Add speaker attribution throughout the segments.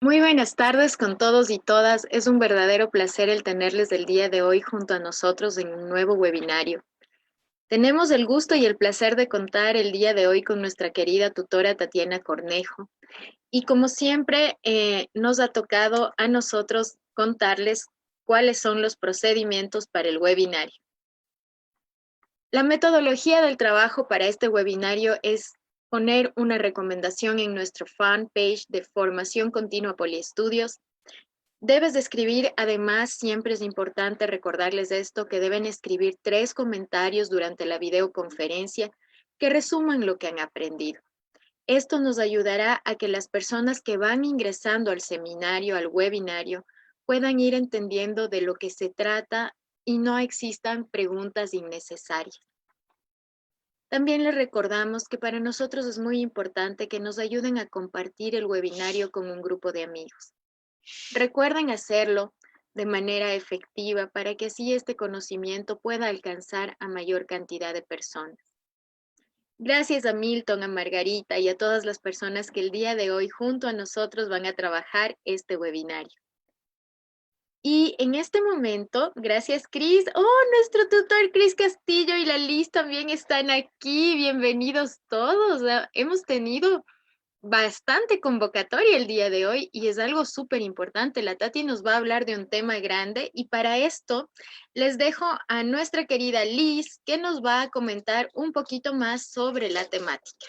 Speaker 1: Muy buenas tardes con todos y todas. Es un verdadero placer el tenerles el día de hoy junto a nosotros en un nuevo webinario. Tenemos el gusto y el placer de contar el día de hoy con nuestra querida tutora Tatiana Cornejo. Y como siempre, nos ha tocado a nosotros contarles cuáles son los procedimientos para el webinario. La metodología del trabajo para este webinario es poner una recomendación en nuestro fanpage de Formación Continua Poliestudios. Debes de escribir, además, siempre es importante recordarles esto, que deben escribir 3 comentarios durante la videoconferencia que resuman lo que han aprendido. Esto nos ayudará a que las personas que van ingresando al seminario, al webinario, puedan ir entendiendo de lo que se trata y no existan preguntas innecesarias. También les recordamos que para nosotros es muy importante que nos ayuden a compartir el webinario con un grupo de amigos. Recuerden hacerlo de manera efectiva para que así este conocimiento pueda alcanzar a mayor cantidad de personas. Gracias a Milton, a Margarita y a todas las personas que el día de hoy junto a nosotros van a trabajar este webinario. Y en este momento, gracias Cris. Oh, nuestro tutor Cris Castillo y la Liz también están aquí. Bienvenidos todos. Hemos tenido bastante convocatoria el día de hoy y es algo súper importante. La Tati nos va a hablar de un tema grande y para esto les dejo a nuestra querida Liz que nos va a comentar un poquito más sobre la temática.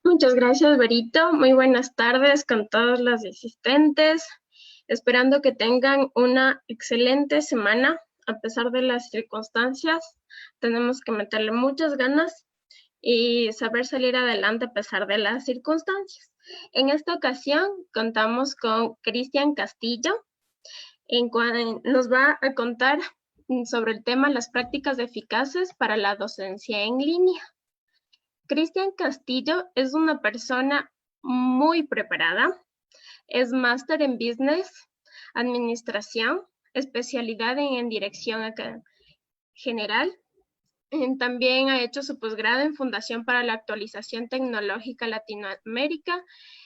Speaker 2: Muchas gracias, Berito. Muy buenas tardes con todos los asistentes. Esperando que tengan una excelente semana. A pesar de las circunstancias, tenemos que meterle muchas ganas y saber salir adelante a pesar de las circunstancias. En esta ocasión contamos con Cristian Castillo, en cual nos va a contar sobre el tema las prácticas eficaces para la docencia en línea. Cristian Castillo es una persona muy preparada, es máster en Business, Administración, especialidad en Dirección General. También ha hecho su posgrado en Fundación para la Actualización Tecnológica Latinoamérica,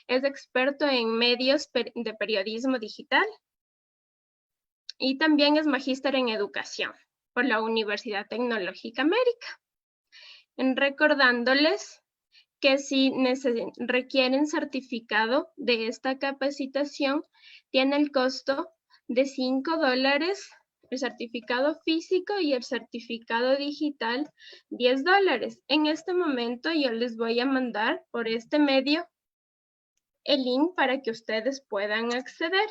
Speaker 2: es experto en medios de periodismo digital y también es magíster en Educación por la Universidad Tecnológica América. Recordándoles que si requieren certificado de esta capacitación, tiene el costo de $5, el certificado físico y el certificado digital $10. En este momento yo les voy a mandar por este medio el link para que ustedes puedan acceder.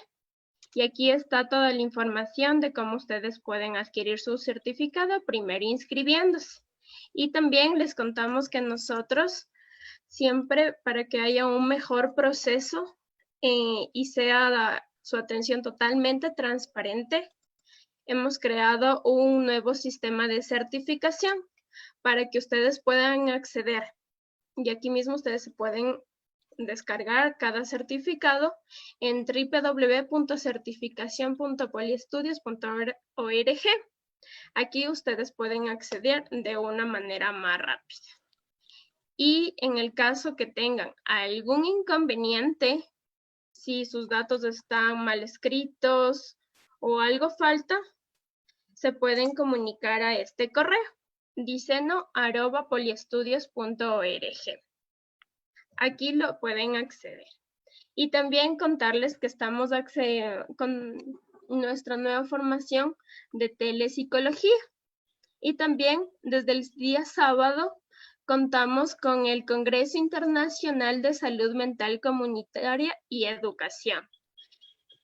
Speaker 2: Y aquí está toda la información de cómo ustedes pueden adquirir su certificado, primero inscribiéndose. Y también les contamos que nosotros siempre, para que haya un mejor proceso y sea su atención totalmente transparente, hemos creado un nuevo sistema de certificación para que ustedes puedan acceder. Y aquí mismo ustedes se pueden descargar cada certificado en www.certificacion.poliestudios.org. Aquí ustedes pueden acceder de una manera más rápida. Y en el caso que tengan algún inconveniente, si sus datos están mal escritos o algo falta, se pueden comunicar a este correo, diceno@poliestudios.org. Aquí lo pueden acceder. Y también contarles que estamos con nuestra nueva formación de telepsicología. Y también desde el día sábado contamos con el Congreso Internacional de Salud Mental Comunitaria y Educación.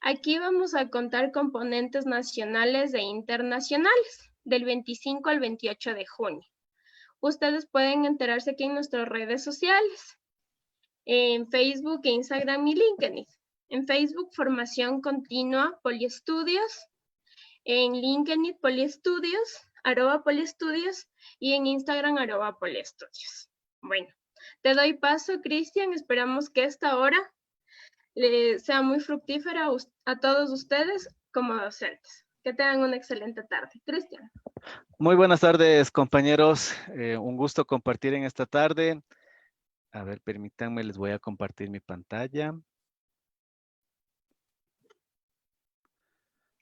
Speaker 2: Aquí vamos a contar con ponentes nacionales e internacionales del 25 al 28 de junio. Ustedes pueden enterarse aquí en nuestras redes sociales, en Facebook, Instagram y LinkedIn. En Facebook, Formación Continua Poliestudios. En LinkedIn, Poliestudios, @poliestudios, y en Instagram, @poliestudios. Bueno, te doy paso, Cristian. Esperamos que esta hora sea muy fructífera a todos ustedes como docentes. Que tengan una excelente tarde. Cristian.
Speaker 3: Muy buenas tardes, compañeros. Un gusto compartir en esta tarde. A ver, permítanme, les voy a compartir mi pantalla.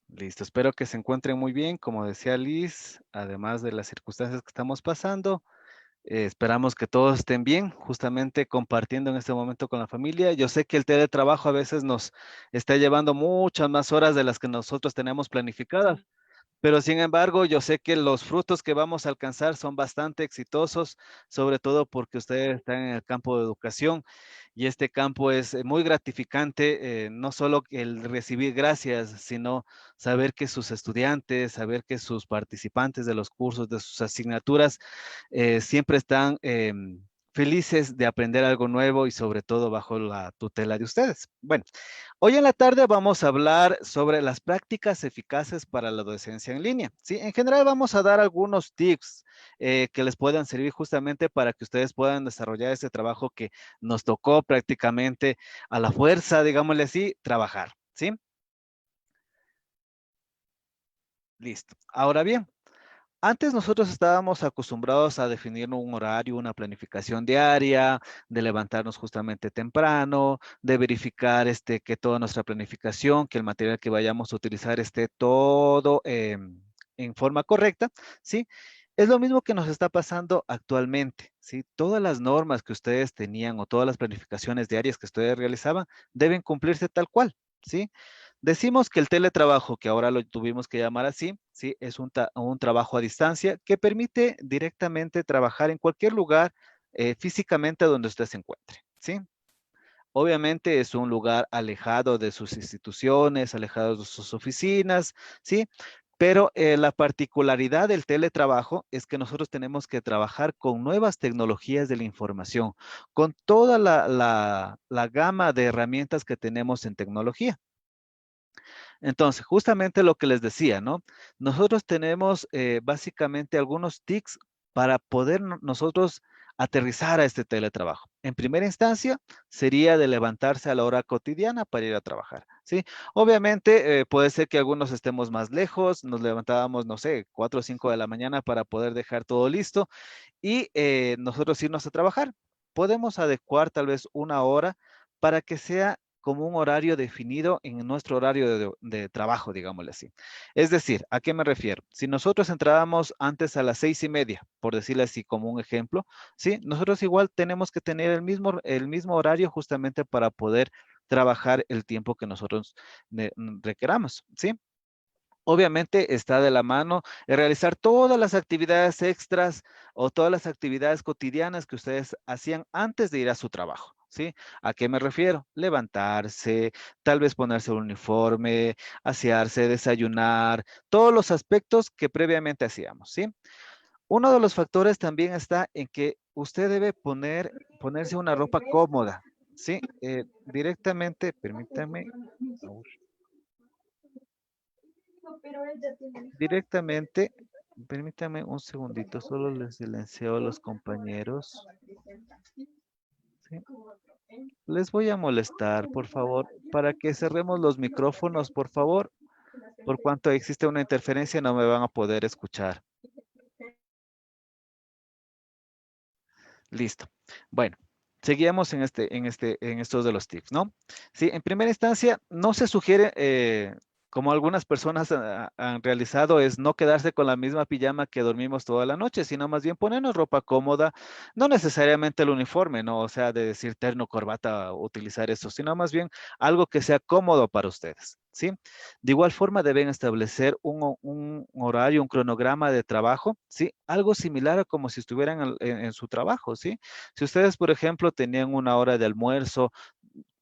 Speaker 3: Listo, espero que se encuentren muy bien. Como decía Liz, además de las circunstancias que estamos pasando, esperamos que todos estén bien, justamente compartiendo en este momento con la familia. Yo sé que el teletrabajo a veces nos está llevando muchas más horas de las que nosotros tenemos planificadas. Pero sin embargo, yo sé que los frutos que vamos a alcanzar son bastante exitosos, sobre todo porque ustedes están en el campo de educación y este campo es muy gratificante, no solo el recibir gracias, sino saber que sus estudiantes, saber que sus participantes de los cursos, de sus asignaturas, siempre están felices de aprender algo nuevo y sobre todo bajo la tutela de ustedes. Bueno. Hoy en la tarde vamos a hablar sobre las prácticas eficaces para la docencia en línea. ¿Sí? En general vamos a dar algunos tips que les puedan servir justamente para que ustedes puedan desarrollar ese trabajo que nos tocó prácticamente a la fuerza, digámosle así, trabajar. ¿Sí? Listo. Ahora bien, antes nosotros estábamos acostumbrados a definir un horario, una planificación diaria, de levantarnos justamente temprano, de verificar que toda nuestra planificación, que el material que vayamos a utilizar esté todo en forma correcta, ¿sí? Es lo mismo que nos está pasando actualmente, ¿sí? Todas las normas que ustedes tenían o todas las planificaciones diarias que ustedes realizaban deben cumplirse tal cual, ¿sí? Decimos que el teletrabajo, que ahora lo tuvimos que llamar así, ¿sí? Es un trabajo a distancia que permite directamente trabajar en cualquier lugar físicamente donde usted se encuentre, ¿sí? Obviamente es un lugar alejado de sus instituciones, alejado de sus oficinas, ¿sí? Pero la particularidad del teletrabajo es que nosotros tenemos que trabajar con nuevas tecnologías de la información, con toda la gama de herramientas que tenemos en tecnología. Entonces, justamente lo que les decía, ¿no? Nosotros tenemos básicamente algunos tics para poder nosotros aterrizar a este teletrabajo. En primera instancia, sería de levantarse a la hora cotidiana para ir a trabajar, ¿sí? Obviamente, puede ser que algunos estemos más lejos, nos levantábamos, no sé, 4 o 5 de la mañana para poder dejar todo listo y nosotros irnos a trabajar. Podemos adecuar tal vez una hora para que sea como un horario definido en nuestro horario de trabajo, digámosle así. Es decir, ¿a qué me refiero? Si nosotros entrábamos antes a las 6:30, por decirle así como un ejemplo, ¿sí? Nosotros igual tenemos que tener el mismo horario justamente para poder trabajar el tiempo que nosotros requeramos, ¿sí? Obviamente está de la mano realizar todas las actividades extras o todas las actividades cotidianas que ustedes hacían antes de ir a su trabajo, ¿sí? ¿A qué me refiero? Levantarse, tal vez ponerse un uniforme, asearse, desayunar, todos los aspectos que previamente hacíamos, ¿sí? Uno de los factores también está en que usted debe ponerse una ropa cómoda, ¿sí? Directamente, permítame. Directamente, permítame un segundito, solo les silencio a los compañeros. ¿Sí? Les voy a molestar, por favor, para que cerremos los micrófonos, por favor. Por cuanto existe una interferencia, no me van a poder escuchar. Listo. Bueno, seguíamos en estos de los tips, ¿no? Sí, en primera instancia, no se sugiere, como algunas personas han realizado, es no quedarse con la misma pijama que dormimos toda la noche, sino más bien ponernos ropa cómoda, no necesariamente el uniforme, ¿no? O sea, de decir terno, corbata, utilizar eso, sino más bien algo que sea cómodo para ustedes, ¿sí? De igual forma deben establecer un horario, un cronograma de trabajo, ¿sí? Algo similar a como si estuvieran en su trabajo, ¿sí? Si ustedes, por ejemplo, tenían una hora de almuerzo,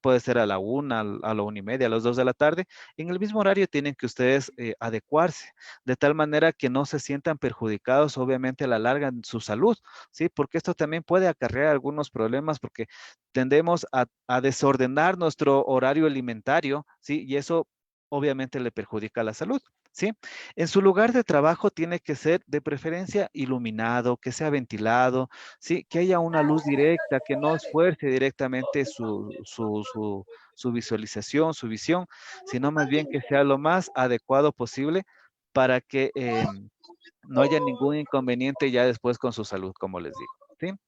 Speaker 3: puede ser a la 1, a la 1:30, a las 2 de la tarde, en el mismo horario tienen que ustedes adecuarse, de tal manera que no se sientan perjudicados, obviamente, a la larga en su salud, ¿sí? Porque esto también puede acarrear algunos problemas porque tendemos a desordenar nuestro horario alimentario, ¿sí? Y eso obviamente le perjudica a la salud, ¿sí? En su lugar de trabajo tiene que ser de preferencia iluminado, que sea ventilado, ¿sí? Que haya una luz directa, que no esfuerce directamente su visualización, su visión, sino más bien que sea lo más adecuado posible para que no haya ningún inconveniente ya después con su salud, como les digo, ¿sí?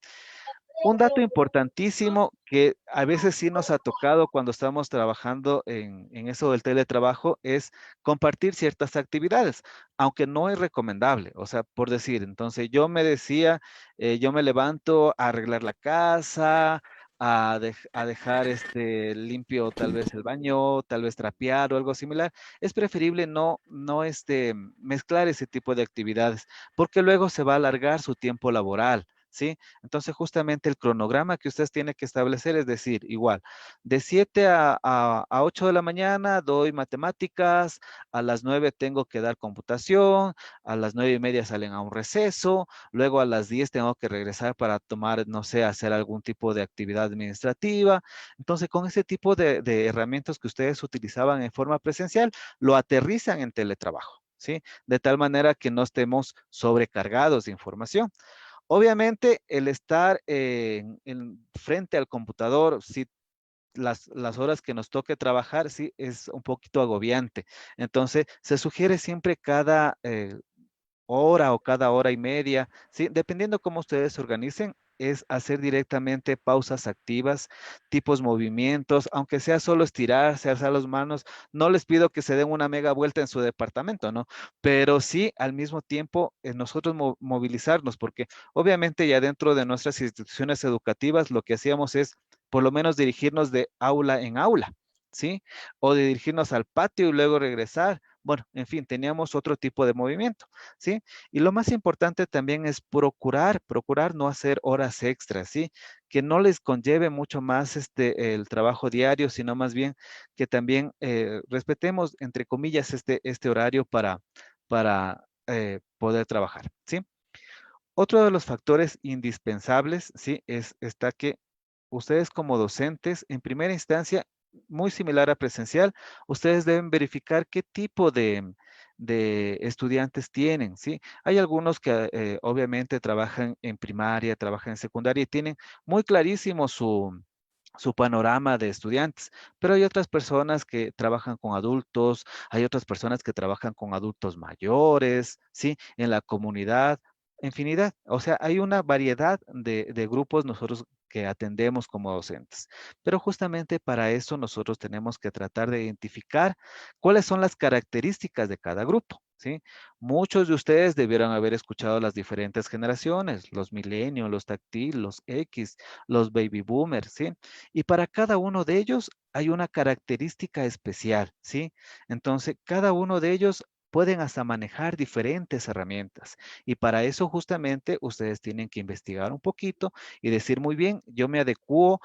Speaker 3: Un dato importantísimo que a veces sí nos ha tocado cuando estamos trabajando en eso del teletrabajo es compartir ciertas actividades, aunque no es recomendable. O sea, por decir, entonces yo me decía, yo me levanto a arreglar la casa, a dejar limpio tal vez el baño, tal vez trapear o algo similar. Es preferible no mezclar ese tipo de actividades porque luego se va a alargar su tiempo laboral. ¿Sí? Entonces, justamente el cronograma que ustedes tienen que establecer es decir, igual, de 7 a 8 de la mañana doy matemáticas, a las 9 tengo que dar computación, a las 9:30 salen a un receso, luego a las 10 tengo que regresar para tomar, no sé, hacer algún tipo de actividad administrativa. Entonces, con ese tipo de herramientas que ustedes utilizaban en forma presencial, lo aterrizan en teletrabajo, ¿sí? De tal manera que no estemos sobrecargados de información. Obviamente, el estar frente al computador, sí, las horas que nos toque trabajar, sí, es un poquito agobiante. Entonces, se sugiere siempre cada hora o cada hora y media, ¿sí? Dependiendo cómo ustedes se organicen, es hacer directamente pausas activas, tipos movimientos, aunque sea solo estirarse, alzar las manos. No les pido que se den una mega vuelta en su departamento, ¿no? Pero sí, al mismo tiempo, nosotros movilizarnos, porque obviamente ya dentro de nuestras instituciones educativas, lo que hacíamos es por lo menos dirigirnos de aula en aula, ¿sí? O de dirigirnos al patio y luego regresar. Bueno, en fin, teníamos otro tipo de movimiento. ¿Sí? Y lo más importante también es procurar no hacer horas extras, ¿sí? Que no les conlleve mucho más el trabajo diario, sino más bien que también respetemos, entre comillas, este horario para poder trabajar, ¿sí? Otro de los factores indispensables, ¿sí? Está que ustedes como docentes, en primera instancia, muy similar a presencial, ustedes deben verificar qué tipo de estudiantes tienen, ¿sí? Hay algunos que obviamente trabajan en primaria, trabajan en secundaria y tienen muy clarísimo su panorama de estudiantes, pero hay otras personas que trabajan con adultos, hay otras personas que trabajan con adultos mayores, ¿sí? En la comunidad, infinidad. O sea, hay una variedad de grupos nosotros que atendemos como docentes. Pero justamente para eso nosotros tenemos que tratar de identificar cuáles son las características de cada grupo, ¿sí? Muchos de ustedes debieron haber escuchado las diferentes generaciones, los millennials, los táctil, los X, los baby boomers, ¿sí? Y para cada uno de ellos hay una característica especial, ¿sí? Entonces, cada uno de ellos pueden hasta manejar diferentes herramientas. Y para eso justamente ustedes tienen que investigar un poquito y decir, muy bien, yo me adecuo,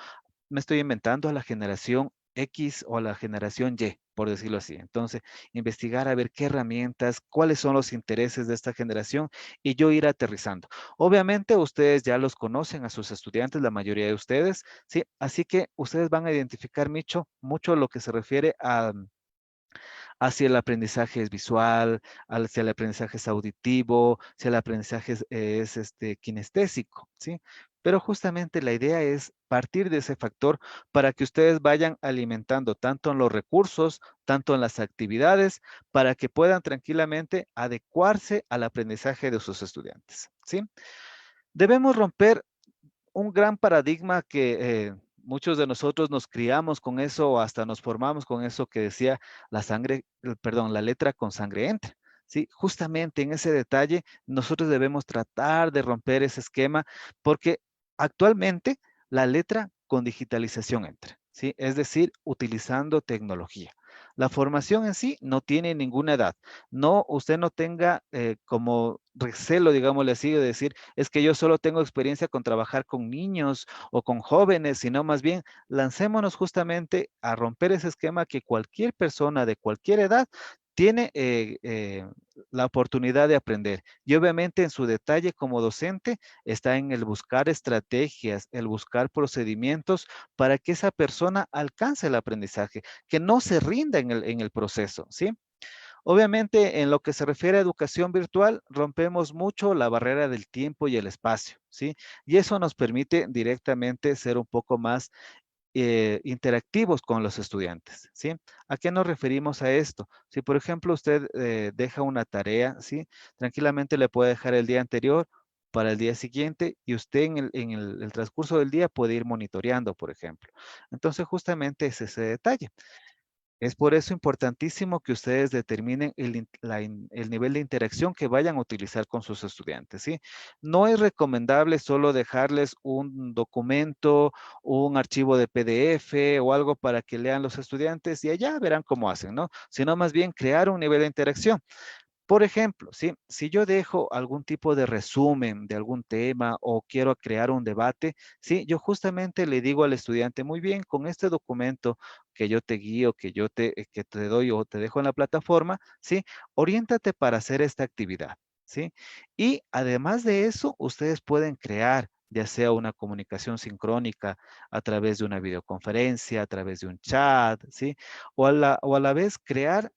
Speaker 3: me estoy inventando a la generación X o a la generación Y, por decirlo así. Entonces, investigar a ver qué herramientas, cuáles son los intereses de esta generación y yo ir aterrizando. Obviamente, ustedes ya los conocen a sus estudiantes, la mayoría de ustedes, ¿sí? Así que ustedes van a identificar mucho lo que se refiere hacia el aprendizaje es visual, hacia el aprendizaje es auditivo, hacia el aprendizaje es kinestésico, ¿sí? Pero justamente la idea es partir de ese factor para que ustedes vayan alimentando tanto en los recursos, tanto en las actividades, para que puedan tranquilamente adecuarse al aprendizaje de sus estudiantes, ¿sí? Debemos romper un gran paradigma que muchos de nosotros nos criamos con eso o hasta nos formamos con eso que decía la letra con sangre entra. Sí, justamente en ese detalle nosotros debemos tratar de romper ese esquema porque actualmente la letra con digitalización entra, ¿sí? Es decir, utilizando tecnología. La formación en sí no tiene ninguna edad. No, usted no tenga como recelo, digámosle así, de decir, es que yo solo tengo experiencia con trabajar con niños o con jóvenes, sino más bien lancémonos justamente a romper ese esquema que cualquier persona de cualquier edad tiene la oportunidad de aprender. Y obviamente en su detalle como docente está en el buscar estrategias, el buscar procedimientos para que esa persona alcance el aprendizaje, que no se rinda en el proceso, ¿sí? Obviamente, en lo que se refiere a educación virtual, rompemos mucho la barrera del tiempo y el espacio, ¿sí? Y eso nos permite directamente ser un poco más interactivos con los estudiantes, ¿sí? ¿A qué nos referimos a esto? Si, por ejemplo, usted deja una tarea, ¿sí? Tranquilamente le puede dejar el día anterior para el día siguiente y usted el transcurso del día puede ir monitoreando, por ejemplo. Entonces, justamente es ese detalle. Es por eso importantísimo que ustedes determinen el nivel de interacción que vayan a utilizar con sus estudiantes, ¿sí? No es recomendable solo dejarles un documento, un archivo de PDF o algo para que lean los estudiantes y allá verán cómo hacen, ¿no? Sino más bien crear un nivel de interacción. Por ejemplo, ¿sí? Si yo dejo algún tipo de resumen de algún tema o quiero crear un debate, ¿sí? Yo justamente le digo al estudiante, muy bien, con este documento que yo te guío, que te doy o te dejo en la plataforma, ¿sí? Oriéntate para hacer esta actividad, ¿sí? Y además de eso, ustedes pueden crear ya sea una comunicación sincrónica a través de una videoconferencia, a través de un chat, ¿sí? O a la vez crear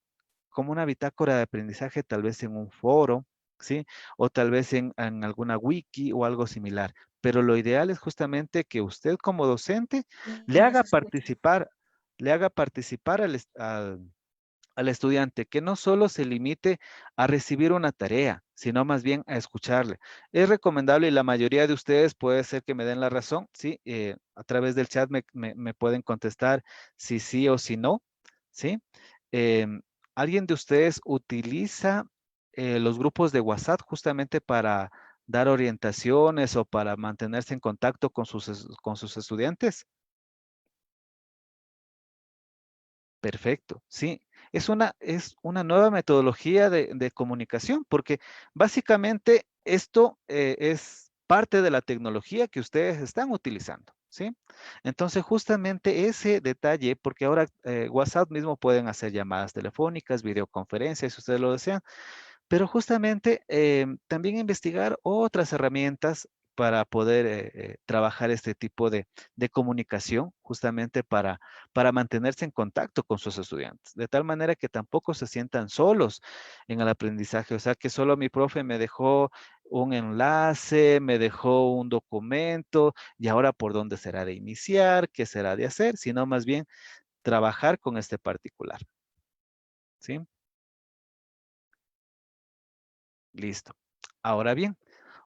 Speaker 3: como una bitácora de aprendizaje, tal vez en un foro, ¿sí? O tal vez en alguna wiki o algo similar. Pero lo ideal es justamente que usted como docente le haga participar, le haga participar al estudiante, que no solo se limite a recibir una tarea, sino más bien a escucharle. Es recomendable y la mayoría de ustedes puede ser que me den la razón, ¿sí? A través del chat me pueden contestar si sí o si no, ¿sí? Em, ¿Alguien de ustedes utiliza los grupos de WhatsApp justamente para dar orientaciones o para mantenerse en contacto con con sus estudiantes? Perfecto, sí. Es una nueva metodología de comunicación, porque básicamente esto es parte de la tecnología que ustedes están utilizando, ¿sí? Entonces, justamente ese detalle, porque ahora WhatsApp mismo pueden hacer llamadas telefónicas, videoconferencias, si ustedes lo desean, pero justamente también investigar otras herramientas para poder trabajar este tipo de comunicación, justamente para mantenerse en contacto con sus estudiantes, de tal manera que tampoco se sientan solos en el aprendizaje, o sea, que solo mi profe me dejó un enlace, me dejó un documento y ahora por dónde será de iniciar, qué será de hacer, sino más bien trabajar con este particular, ¿sí? Listo. Ahora bien,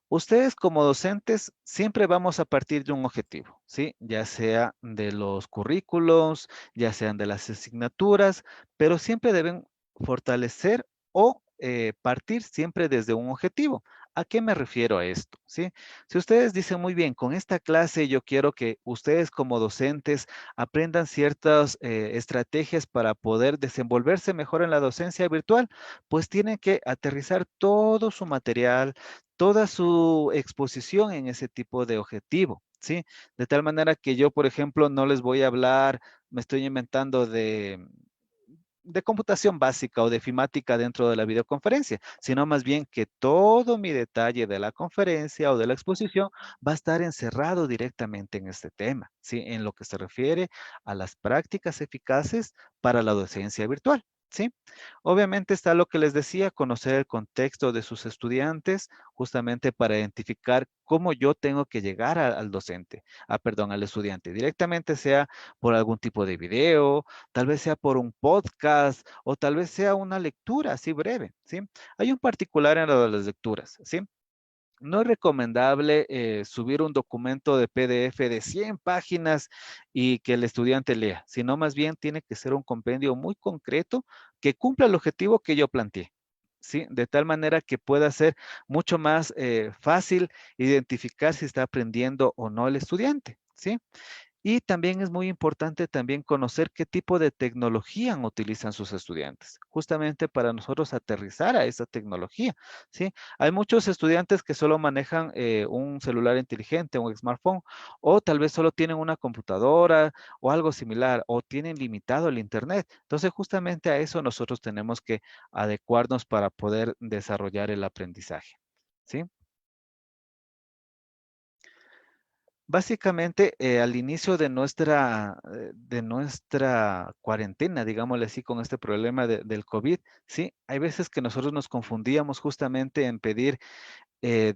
Speaker 3: ustedes como docentes siempre vamos a partir de un objetivo, ¿sí? Ya sea de los currículos, ya sean de las asignaturas, pero siempre deben fortalecer o partir siempre desde un objetivo. ¿A qué me refiero a esto? ¿Sí? Si ustedes dicen muy bien, con esta clase yo quiero que ustedes como docentes aprendan ciertas estrategias para poder desenvolverse mejor en la docencia virtual, pues tienen que aterrizar todo su material, toda su exposición en ese tipo de objetivo, ¿sí? De tal manera que yo, por ejemplo, no les voy a hablar, me estoy inventando de computación básica o de fimática dentro de la videoconferencia, sino más bien que todo mi detalle de la conferencia o de la exposición va a estar encerrado directamente en este tema, ¿sí? En lo que se refiere a las prácticas eficaces para la docencia virtual, ¿sí? Obviamente está lo que les decía, conocer el contexto de sus estudiantes, justamente para identificar cómo yo tengo que llegar al docente, perdón, al estudiante, directamente sea por algún tipo de video, tal vez sea por un podcast o tal vez sea una lectura así breve, ¿sí? Hay un particular en lo de las lecturas, ¿sí? No es recomendable subir un documento de PDF de 100 páginas y que el estudiante lea, sino más bien tiene que ser un compendio muy concreto que cumpla el objetivo que yo planteé, ¿sí? De tal manera que pueda ser mucho más fácil identificar si está aprendiendo o no el estudiante, ¿sí? Y también es muy importante también conocer qué tipo de tecnología utilizan sus estudiantes, justamente para nosotros aterrizar a esa tecnología, ¿sí? Hay muchos estudiantes que solo manejan un celular inteligente, un smartphone, o tal vez solo tienen una computadora o algo similar, o tienen limitado el internet. Entonces, justamente a eso nosotros tenemos que adecuarnos para poder desarrollar el aprendizaje, ¿sí? Básicamente, al inicio de nuestra cuarentena, digámosle así, con este problema del COVID, ¿sí? Hay veces que nosotros nos confundíamos justamente en pedir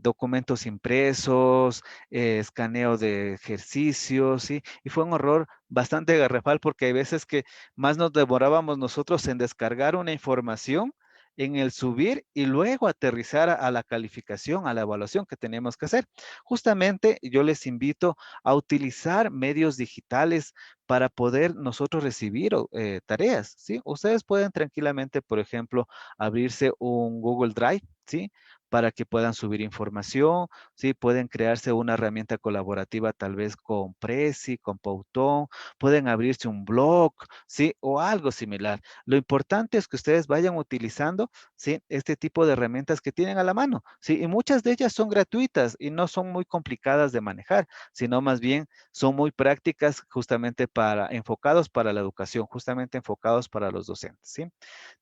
Speaker 3: documentos impresos, escaneo de ejercicios, ¿sí? Y fue un horror bastante garrafal porque hay veces que más nos demorábamos nosotros en descargar una información, en el subir y luego aterrizar a la calificación, a la evaluación que tenemos que hacer. Justamente yo les invito a utilizar medios digitales para poder nosotros recibir tareas, ¿sí? Ustedes pueden tranquilamente, por ejemplo, abrirse un Google Drive, ¿sí? Para que puedan subir información, ¿sí? Pueden crearse una herramienta colaborativa tal vez con Prezi, con Poutón, pueden abrirse un blog, ¿sí? O algo similar. Lo importante es que ustedes vayan utilizando, ¿sí? Este tipo de herramientas que tienen a la mano, ¿sí? Y muchas de ellas son gratuitas y no son muy complicadas de manejar, sino más bien son muy prácticas justamente enfocados para la educación, justamente enfocados para los docentes, ¿sí?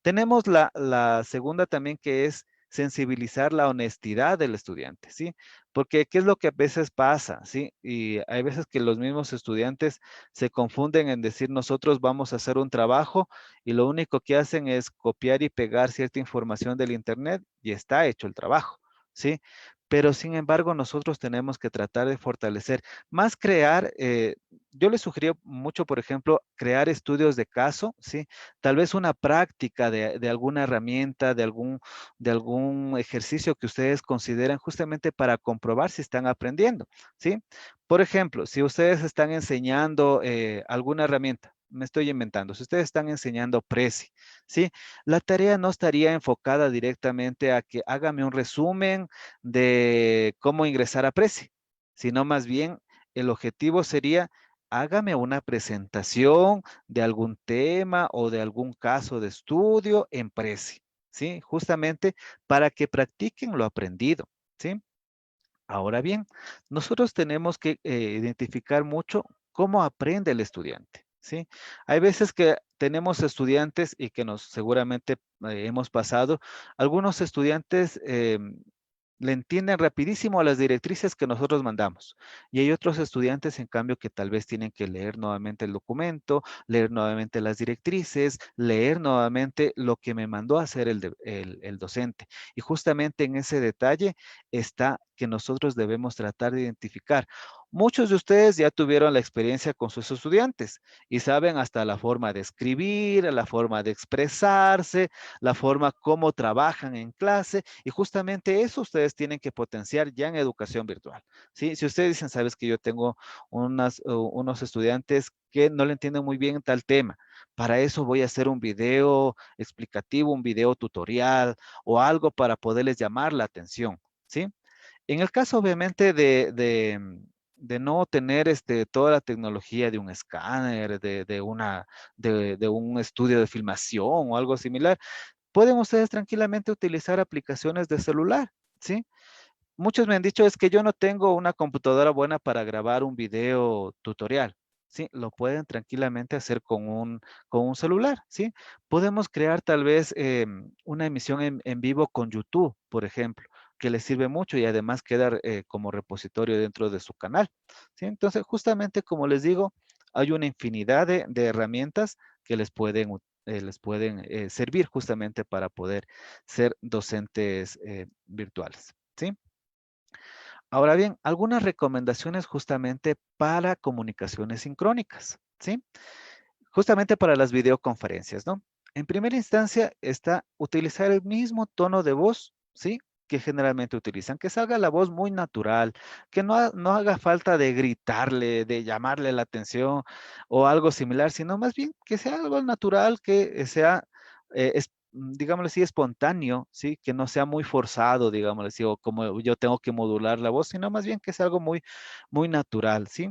Speaker 3: Tenemos la segunda también que es sensibilizar la honestidad del estudiante, ¿sí? Porque ¿qué es lo que a veces pasa, ¿sí? Y hay veces que los mismos estudiantes se confunden en decir nosotros vamos a hacer un trabajo y lo único que hacen es copiar y pegar cierta información del internet y está hecho el trabajo, ¿sí? Pero sin embargo nosotros tenemos que tratar de fortalecer, más crear, yo les sugiero mucho, por ejemplo, crear estudios de caso, ¿sí? Tal vez una práctica de alguna herramienta, de algún ejercicio que ustedes consideran justamente para comprobar si están aprendiendo, ¿sí? Por ejemplo, si ustedes están enseñando alguna herramienta, me estoy inventando, si ustedes están enseñando Prezi, ¿sí? La tarea no estaría enfocada directamente a que hágame un resumen de cómo ingresar a Prezi, sino más bien el objetivo sería hágame una presentación de algún tema o de algún caso de estudio en Prezi, ¿sí? Justamente para que practiquen lo aprendido, ¿sí? Ahora bien, nosotros tenemos que identificar mucho cómo aprende el estudiante, ¿sí? Hay veces que tenemos estudiantes y que nos seguramente hemos pasado, algunos estudiantes le entienden rapidísimo a las directrices que nosotros mandamos. Y hay otros estudiantes, en cambio, que tal vez tienen que leer nuevamente el documento, leer nuevamente las directrices, leer nuevamente lo que me mandó a hacer el docente. Y justamente en ese detalle está que nosotros debemos tratar de identificar. Muchos de ustedes ya tuvieron la experiencia con sus estudiantes y saben hasta la forma de escribir, la forma de expresarse, la forma como trabajan en clase y justamente eso ustedes tienen que potenciar ya en educación virtual. ¿Sí? Si ustedes dicen, sabes que yo tengo unos estudiantes que no le entienden muy bien tal tema, para eso voy a hacer un video explicativo, un video tutorial o algo para poderles llamar la atención. ¿Sí? En el caso, obviamente, de no tener toda la tecnología de un escáner, de un estudio de filmación o algo similar, pueden ustedes tranquilamente utilizar aplicaciones de celular, ¿sí? Muchos me han dicho, es que yo no tengo una computadora buena para grabar un video tutorial. Sí, lo pueden tranquilamente hacer con un celular, ¿sí? Podemos crear tal vez una emisión en vivo con YouTube, por ejemplo, que les sirve mucho y además queda como repositorio dentro de su canal, ¿sí? Entonces, justamente como les digo, hay una infinidad de herramientas que les pueden servir justamente para poder ser docentes virtuales, ¿sí? Ahora bien, algunas recomendaciones justamente para comunicaciones sincrónicas, ¿sí? Justamente para las videoconferencias, ¿no? En primera instancia está utilizar el mismo tono de voz, ¿sí? Que generalmente utilizan, que salga la voz muy natural, que no haga falta de gritarle, de llamarle la atención o algo similar, sino más bien que sea algo natural, que sea, digámoslo así, espontáneo, ¿sí? Que no sea muy forzado, digámoslo así, o como yo tengo que modular la voz, sino más bien que sea algo muy natural, ¿sí?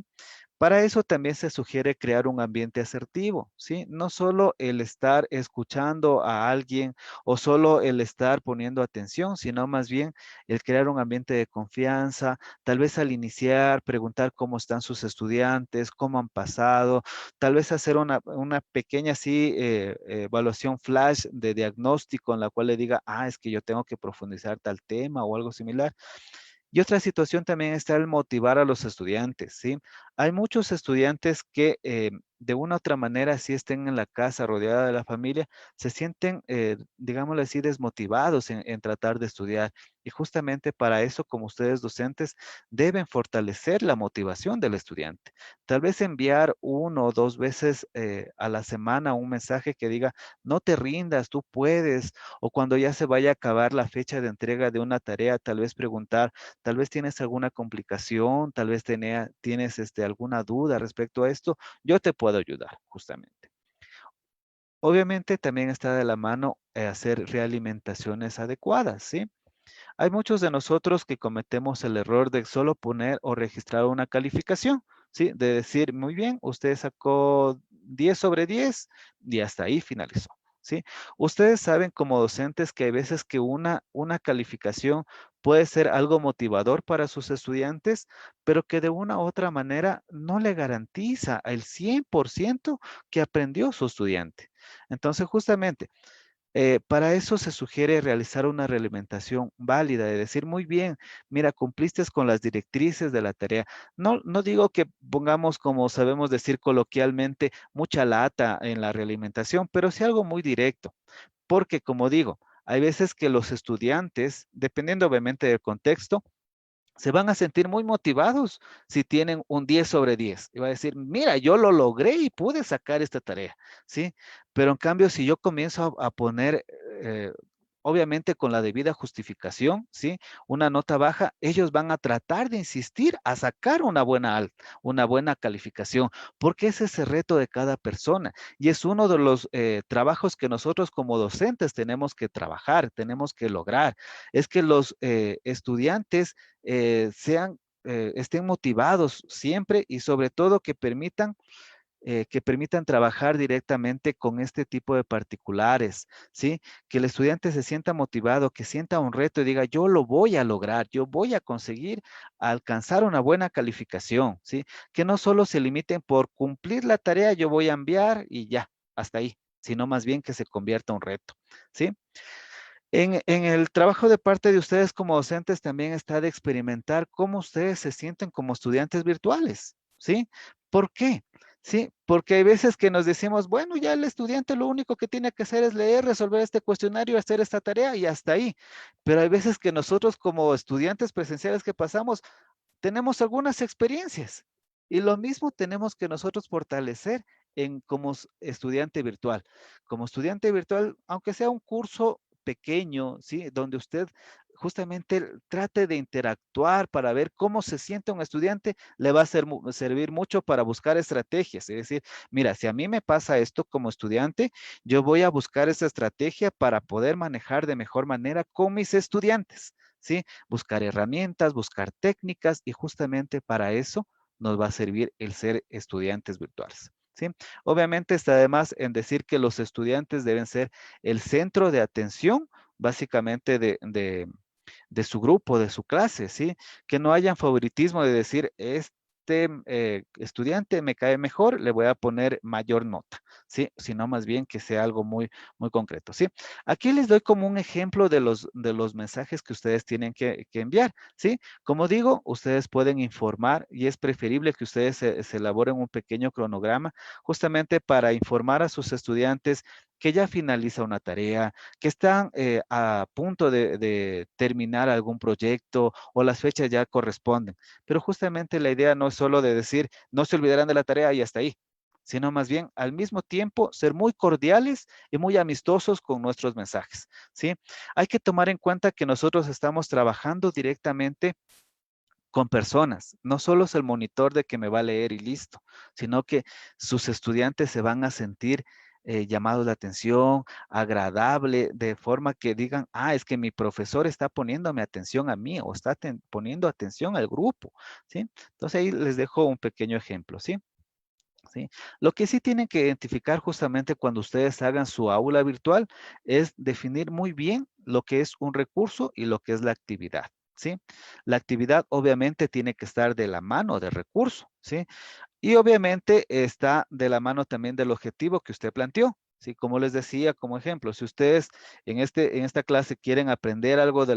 Speaker 3: Para eso también se sugiere crear un ambiente asertivo, ¿sí? No solo el estar escuchando a alguien o solo el estar poniendo atención, sino más bien el crear un ambiente de confianza, tal vez al iniciar, preguntar cómo están sus estudiantes, cómo han pasado, tal vez hacer una pequeña así evaluación flash de diagnóstico en la cual le diga, es que yo tengo que profundizar tal tema o algo similar. Y otra situación también está el motivar a los estudiantes, ¿sí? Hay muchos estudiantes que de una u otra manera, si estén en la casa rodeada de la familia, se sienten, digámoslo así, desmotivados en tratar de estudiar. Y justamente para eso, como ustedes docentes, deben fortalecer la motivación del estudiante. Tal vez enviar 1 o 2 veces a la semana un mensaje que diga, no te rindas, tú puedes. O cuando ya se vaya a acabar la fecha de entrega de una tarea, tal vez preguntar, tal vez tienes alguna complicación, tal vez tienes alguna duda respecto a esto, yo te puedo ayudar, justamente. Obviamente también está de la mano hacer realimentaciones adecuadas, ¿sí? Hay muchos de nosotros que cometemos el error de solo poner o registrar una calificación, ¿sí? De decir, muy bien, usted sacó 10 sobre 10 y hasta ahí finalizó, ¿sí? Ustedes saben como docentes que hay veces que una calificación puede ser algo motivador para sus estudiantes, pero que de una u otra manera no le garantiza el 100% que aprendió su estudiante. Entonces, justamente, para eso se sugiere realizar una realimentación válida, de decir, muy bien, mira, cumpliste con las directrices de la tarea. No, no digo que pongamos, como sabemos decir coloquialmente, mucha lata en la realimentación, pero sí algo muy directo, porque como digo, hay veces que los estudiantes, dependiendo obviamente del contexto, se van a sentir muy motivados si tienen un 10 sobre 10. Y va a decir, mira, yo lo logré y pude sacar esta tarea, ¿sí? Pero en cambio, si yo comienzo a poner, obviamente con la debida justificación, ¿sí? Una nota baja, ellos van a tratar de insistir a sacar una buena calificación, porque ese es el reto de cada persona. Y es uno de los trabajos que nosotros como docentes tenemos que trabajar, tenemos que lograr. Es que los estudiantes estén motivados siempre y sobre todo que permitan trabajar directamente con este tipo de particulares, ¿sí? Que el estudiante se sienta motivado, que sienta un reto y diga, yo lo voy a lograr, yo voy a conseguir alcanzar una buena calificación, ¿sí? Que no solo se limiten por cumplir la tarea, yo voy a enviar y ya, hasta ahí, sino más bien que se convierta en un reto, ¿sí? En el trabajo de parte de ustedes como docentes también está de experimentar cómo ustedes se sienten como estudiantes virtuales, ¿sí? ¿Por qué? Sí, porque hay veces que nos decimos, bueno, ya el estudiante lo único que tiene que hacer es leer, resolver este cuestionario, hacer esta tarea y hasta ahí. Pero hay veces que nosotros como estudiantes presenciales que pasamos, tenemos algunas experiencias y lo mismo tenemos que nosotros fortalecer como estudiante virtual. Como estudiante virtual, aunque sea un curso pequeño, ¿sí? Donde usted justamente trate de interactuar para ver cómo se siente un estudiante, le va a servir mucho para buscar estrategias. Es decir, mira, si a mí me pasa esto como estudiante, yo voy a buscar esa estrategia para poder manejar de mejor manera con mis estudiantes, ¿sí? Buscar herramientas, buscar técnicas y justamente para eso nos va a servir el ser estudiantes virtuales, ¿sí? Obviamente está además en decir que los estudiantes deben ser el centro de atención básicamente de su grupo, de su clase, ¿sí? Que no haya favoritismo de decir, estudiante me cae mejor, le voy a poner mayor nota, ¿sí? Sino más bien que sea algo muy, muy concreto, ¿sí? Aquí les doy como un ejemplo de los mensajes que ustedes tienen que enviar, ¿sí? Como digo, ustedes pueden informar y es preferible que ustedes se elaboren un pequeño cronograma justamente para informar a sus estudiantes que ya finaliza una tarea, que están a punto de terminar algún proyecto o las fechas ya corresponden. Pero justamente la idea no es solo de decir, no se olvidarán de la tarea y hasta ahí, sino más bien al mismo tiempo ser muy cordiales y muy amistosos con nuestros mensajes, ¿sí? Hay que tomar en cuenta que nosotros estamos trabajando directamente con personas. No solo es el monitor de que me va a leer y listo, sino que sus estudiantes se van a sentir llamados la atención, agradable, de forma que digan, ah, es que mi profesor está poniéndome atención a mí o está poniendo atención al grupo, ¿sí? Entonces ahí les dejo un pequeño ejemplo, ¿sí? ¿Sí? Lo que sí tienen que identificar justamente cuando ustedes hagan su aula virtual es definir muy bien lo que es un recurso y lo que es la actividad, ¿sí? La actividad obviamente tiene que estar de la mano del recurso, ¿sí? Y obviamente está de la mano también del objetivo que usted planteó, ¿sí? Como les decía, como ejemplo, si ustedes en esta clase quieren aprender algo de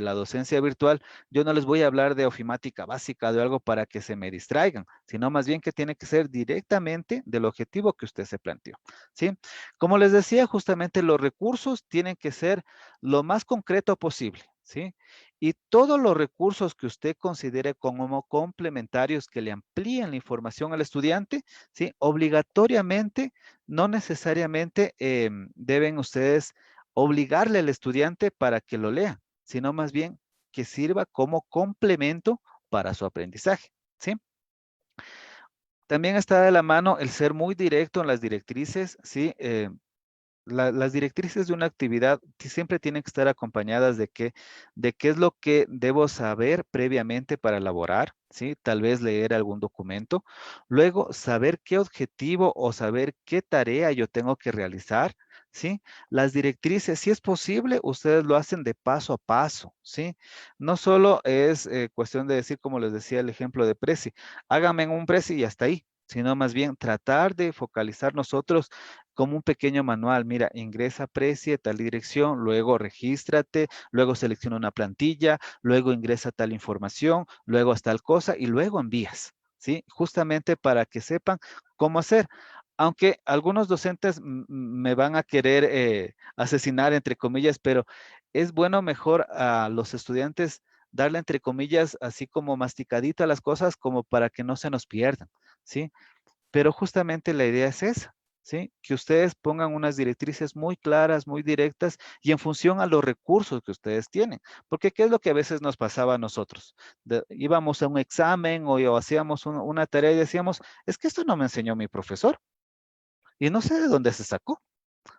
Speaker 3: la docencia virtual, yo no les voy a hablar de ofimática básica, de algo para que se me distraigan, sino más bien que tiene que ser directamente del objetivo que usted se planteó, ¿sí? Como les decía, justamente los recursos tienen que ser lo más concreto posible, ¿sí? Y todos los recursos que usted considere como complementarios que le amplíen la información al estudiante, ¿sí? Obligatoriamente, no necesariamente deben ustedes obligarle al estudiante para que lo lea, sino más bien que sirva como complemento para su aprendizaje, ¿sí? También está de la mano el ser muy directo en las directrices, ¿sí? Las directrices de una actividad siempre tienen que estar acompañadas de qué es lo que debo saber previamente para elaborar, ¿sí? Tal vez leer algún documento. Luego, saber qué objetivo o saber qué tarea yo tengo que realizar, ¿sí? Las directrices, si es posible, ustedes lo hacen de paso a paso, ¿sí? No solo es cuestión de decir, como les decía el ejemplo de Prezi, háganme un Prezi y hasta ahí, sino más bien tratar de focalizar nosotros como un pequeño manual. Mira, ingresa, precie tal dirección, luego regístrate, luego selecciona una plantilla, luego ingresa tal información, luego haz tal cosa y luego envías, ¿sí? Justamente para que sepan cómo hacer. Aunque algunos docentes me van a querer asesinar, entre comillas, pero es bueno mejor a los estudiantes darle, entre comillas, así como masticadita las cosas, como para que no se nos pierdan, ¿sí? Pero justamente la idea es esa, ¿sí? Que ustedes pongan unas directrices muy claras, muy directas y en función a los recursos que ustedes tienen. Porque ¿qué es lo que a veces nos pasaba a nosotros? Íbamos a un examen o hacíamos una tarea y decíamos, es que esto no me enseñó mi profesor y no sé de dónde se sacó.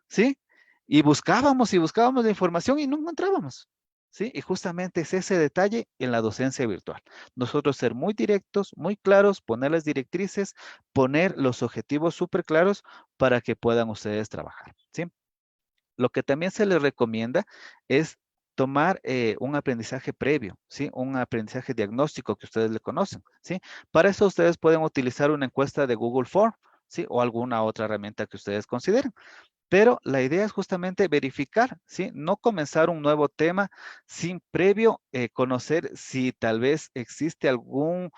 Speaker 3: ¿Sí? Y buscábamos la información y no encontrábamos, ¿sí? Y justamente es ese detalle en la docencia virtual. Nosotros ser muy directos, muy claros, poner las directrices, poner los objetivos súper claros para que puedan ustedes trabajar, ¿sí? Lo que también se les recomienda es tomar un aprendizaje previo, ¿sí? Un aprendizaje diagnóstico que ustedes le conocen, ¿sí? Para eso ustedes pueden utilizar una encuesta de Google Form, ¿sí? O alguna otra herramienta que ustedes consideren. Pero la idea es justamente verificar, ¿sí? No comenzar un nuevo tema sin previo conocer si tal vez existe algún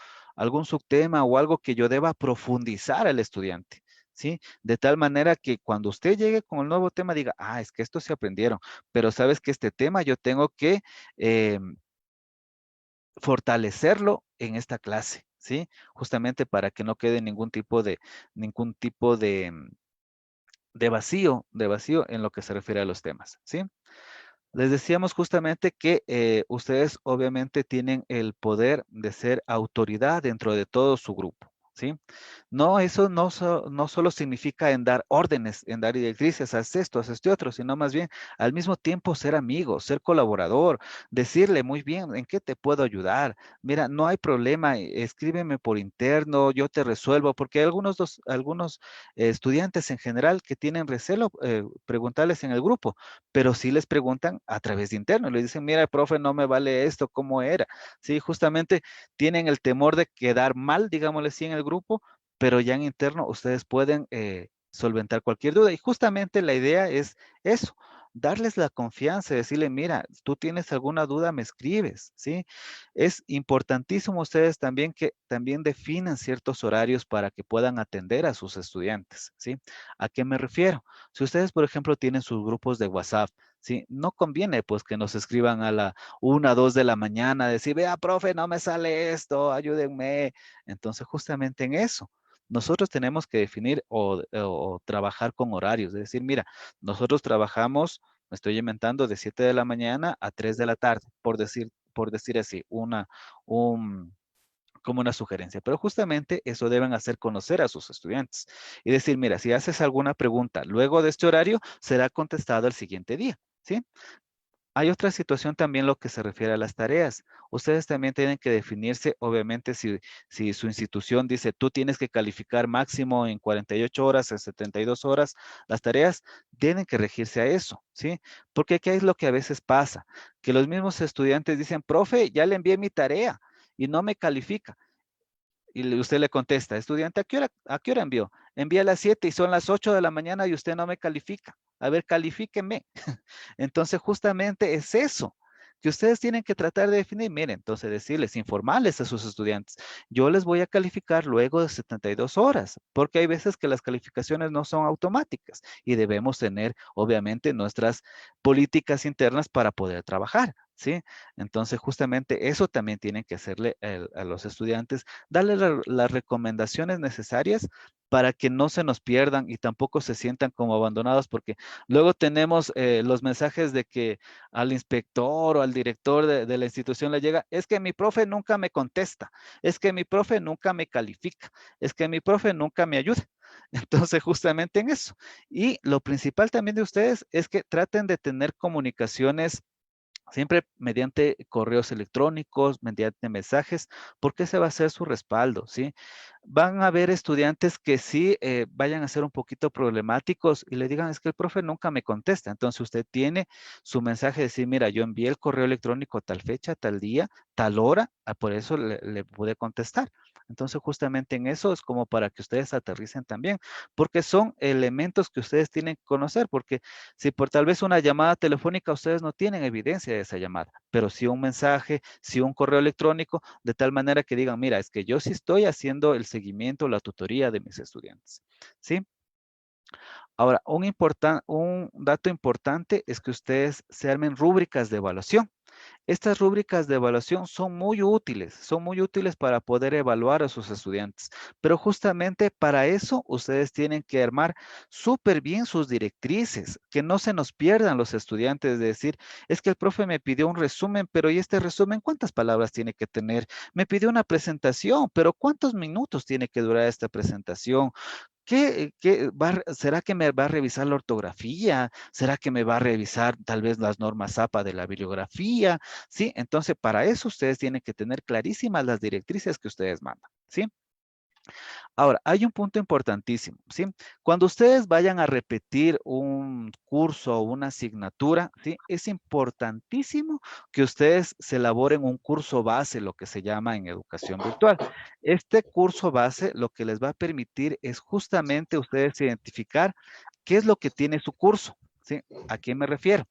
Speaker 3: subtema o algo que yo deba profundizar al estudiante, ¿sí? De tal manera que cuando usted llegue con el nuevo tema diga, ah, es que esto se aprendieron, pero sabes que este tema yo tengo que eh, fortalecerlo en esta clase, ¿sí? Justamente para que no quede ningún tipo de vacío en lo que se refiere a los temas, ¿sí? Les decíamos justamente que ustedes obviamente tienen el poder de ser autoridad dentro de todo su grupo, ¿sí? No, eso no solo significa en dar órdenes, en dar directrices, haz esto, haz este otro, sino más bien al mismo tiempo ser amigo, ser colaborador, decirle muy bien, ¿en qué te puedo ayudar? Mira, no hay problema, escríbeme por interno, yo te resuelvo, porque hay algunos estudiantes en general que tienen recelo preguntarles en el grupo, pero sí les preguntan a través de interno, le dicen, mira, profe, no me vale esto, ¿cómo era? Sí, justamente tienen el temor de quedar mal, digámosle así, en el grupo, pero ya en interno ustedes pueden solventar cualquier duda. Y justamente la idea es eso, darles la confianza, decirle, mira, tú tienes alguna duda, me escribes, ¿sí? Es importantísimo ustedes también que también definan ciertos horarios para que puedan atender a sus estudiantes, ¿sí? ¿A qué me refiero? Si ustedes, por ejemplo, tienen sus grupos de WhatsApp, ¿sí? No conviene pues que nos escriban a la 1, 2 de la mañana, decir, vea, profe, no me sale esto, ayúdenme. Entonces, justamente en eso, nosotros tenemos que definir o trabajar con horarios. Es decir, mira, nosotros trabajamos, me estoy inventando, de 7 de la mañana a 3 de la tarde, por decir así, un, como una sugerencia, pero justamente eso deben hacer conocer a sus estudiantes y decir, mira, si haces alguna pregunta luego de este horario, será contestado el siguiente día, ¿sí? Hay otra situación también lo que se refiere a las tareas. Ustedes también tienen que definirse, obviamente, si su institución dice, tú tienes que calificar máximo en 48 horas, en 72 horas, las tareas tienen que regirse a eso, ¿sí? Porque ¿qué es lo que a veces pasa? Que los mismos estudiantes dicen, profe, ya le envié mi tarea y no me califica. Y usted le contesta, estudiante, a qué hora envió? Envía a las 7 y son las 8 de la mañana y usted no me califica. A ver, califíqueme. Entonces, justamente es eso que ustedes tienen que tratar de definir. Miren, entonces decirles, informarles a sus estudiantes, yo les voy a calificar luego de 72 horas, porque hay veces que las calificaciones no son automáticas y debemos tener, obviamente, nuestras políticas internas para poder trabajar. ¿Sí? Entonces, justamente eso también tienen que hacerle a los estudiantes, darle las recomendaciones necesarias para que no se nos pierdan y tampoco se sientan como abandonados, porque luego tenemos los mensajes de que al inspector o al director de la institución le llega, es que mi profe nunca me contesta, es que mi profe nunca me califica, es que mi profe nunca me ayuda. Entonces, justamente en eso. Y lo principal también de ustedes es que traten de tener comunicaciones siempre mediante correos electrónicos, mediante mensajes, porque ese va a ser su respaldo, ¿sí? Van a haber estudiantes que sí vayan a ser un poquito problemáticos y le digan, es que el profe nunca me contesta. Entonces usted tiene su mensaje de decir, mira, yo envié el correo electrónico tal fecha, tal día, tal hora, por eso le pude contestar. Entonces justamente en eso es como para que ustedes aterricen también, porque son elementos que ustedes tienen que conocer, porque si por tal vez una llamada telefónica ustedes no tienen evidencia de esa llamada, pero sí un mensaje, sí un correo electrónico, de tal manera que digan, mira, es que yo sí estoy haciendo el seguimiento, la tutoría de mis estudiantes, ¿sí? Ahora, un dato importante es que ustedes se armen rúbricas de evaluación. Estas rúbricas de evaluación son muy útiles para poder evaluar a sus estudiantes, pero justamente para eso ustedes tienen que armar súper bien sus directrices, que no se nos pierdan los estudiantes de decir, es que el profe me pidió un resumen, pero ¿y este resumen cuántas palabras tiene que tener? Me pidió una presentación, pero ¿cuántos minutos tiene que durar esta presentación? ¿Será que me va a revisar la ortografía? ¿Será que me va a revisar tal vez las normas APA de la bibliografía? ¿Sí? Entonces, para eso ustedes tienen que tener clarísimas las directrices que ustedes mandan, ¿sí? Ahora, hay un punto importantísimo, ¿sí? Cuando ustedes vayan a repetir un curso o una asignatura, ¿sí? Es importantísimo que ustedes se elaboren un curso base, lo que se llama en educación virtual. Este curso base lo que les va a permitir es justamente ustedes identificar qué es lo que tiene su curso, ¿sí? ¿A qué me refiero?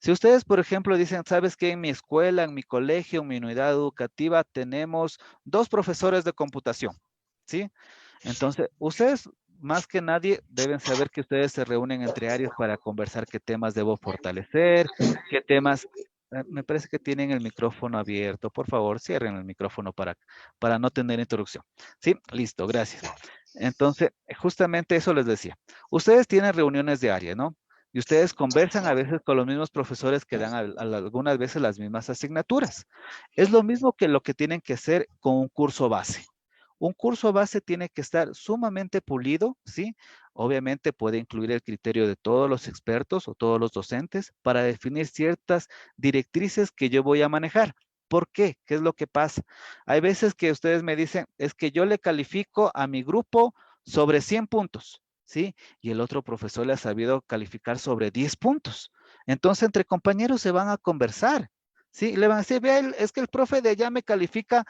Speaker 3: Si ustedes, por ejemplo, dicen, ¿sabes qué? En mi escuela, en mi colegio, en mi unidad educativa, tenemos 2 profesores de computación, ¿sí? Entonces, ustedes más que nadie deben saber que ustedes se reúnen entre áreas para conversar qué temas debo fortalecer, qué temas, me parece que tienen el micrófono abierto. Por favor, cierren el micrófono para no tener interrupción. Sí, listo, gracias. Entonces, justamente eso les decía. Ustedes tienen reuniones de área, ¿no? Y ustedes conversan a veces con los mismos profesores que dan algunas veces las mismas asignaturas. Es lo mismo que lo que tienen que hacer con un curso base. Un curso base tiene que estar sumamente pulido, ¿sí? Obviamente puede incluir el criterio de todos los expertos o todos los docentes para definir ciertas directrices que yo voy a manejar. ¿Por qué? ¿Qué es lo que pasa? Hay veces que ustedes me dicen, es que yo le califico a mi grupo sobre 100 puntos, ¿sí? Y el otro profesor le ha sabido calificar sobre 10 puntos. Entonces, entre compañeros se van a conversar. Sí, le van a decir, vea, es que el profe de allá me califica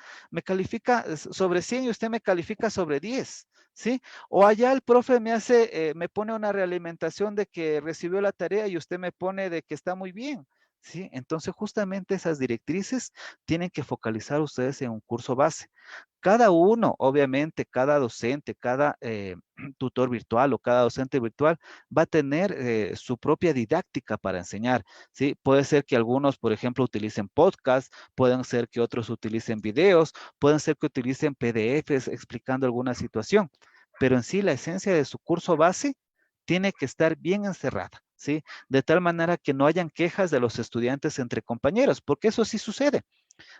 Speaker 3: sobre 100 y usted me califica sobre 10, ¿sí? O allá el profe me pone una realimentación de que recibió la tarea y usted me pone de que está muy bien, ¿sí? Entonces, justamente esas directrices tienen que focalizar ustedes en un curso base. Cada uno, obviamente, cada docente, cada tutor virtual o cada docente virtual va a tener su propia didáctica para enseñar, ¿sí? Puede ser que algunos, por ejemplo, utilicen podcasts, pueden ser que otros utilicen videos, pueden ser que utilicen PDFs explicando alguna situación, pero en sí la esencia de su curso base tiene que estar bien encerrada, ¿sí? De tal manera que no hayan quejas de los estudiantes entre compañeros, porque eso sí sucede.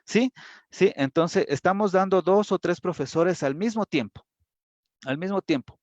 Speaker 3: Sí, sí, entonces estamos dando 2 o 3 profesores al mismo tiempo,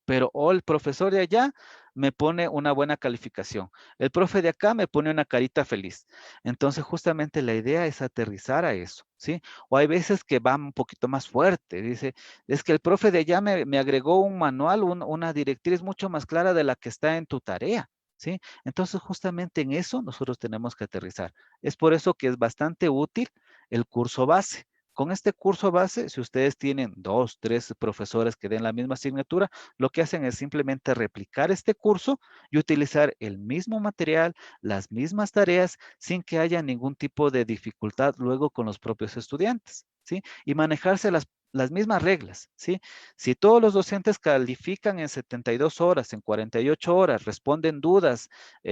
Speaker 3: pero o el profesor de allá me pone una buena calificación, el profe de acá me pone una carita feliz. Entonces, justamente la idea es aterrizar a eso, ¿sí? O hay veces que va un poquito más fuerte, dice, es que el profe de allá me agregó un manual, una directriz mucho más clara de la que está en tu tarea. ¿Sí? Entonces, justamente en eso nosotros tenemos que aterrizar. Es por eso que es bastante útil el curso base, Con este curso base, si ustedes tienen 2, 3 profesores que den la misma asignatura, lo que hacen es simplemente replicar este curso y utilizar el mismo material, las mismas tareas, sin que haya ningún tipo de dificultad luego con los propios estudiantes, ¿sí? Y manejarse las mismas reglas, ¿sí? Si todos los docentes califican en 72 horas, en 48 horas, responden dudas,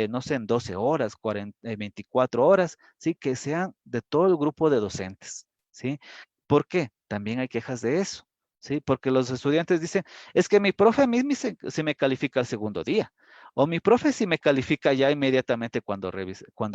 Speaker 3: no sé, en 12 horas, 24 horas, ¿sí? Que sean de todo el grupo de docentes, ¿sí? ¿Por qué? También hay quejas de eso, ¿sí? Porque los estudiantes dicen, es que mi profe a mí se me califica el segundo día, o mi profe sí me califica ya inmediatamente cuando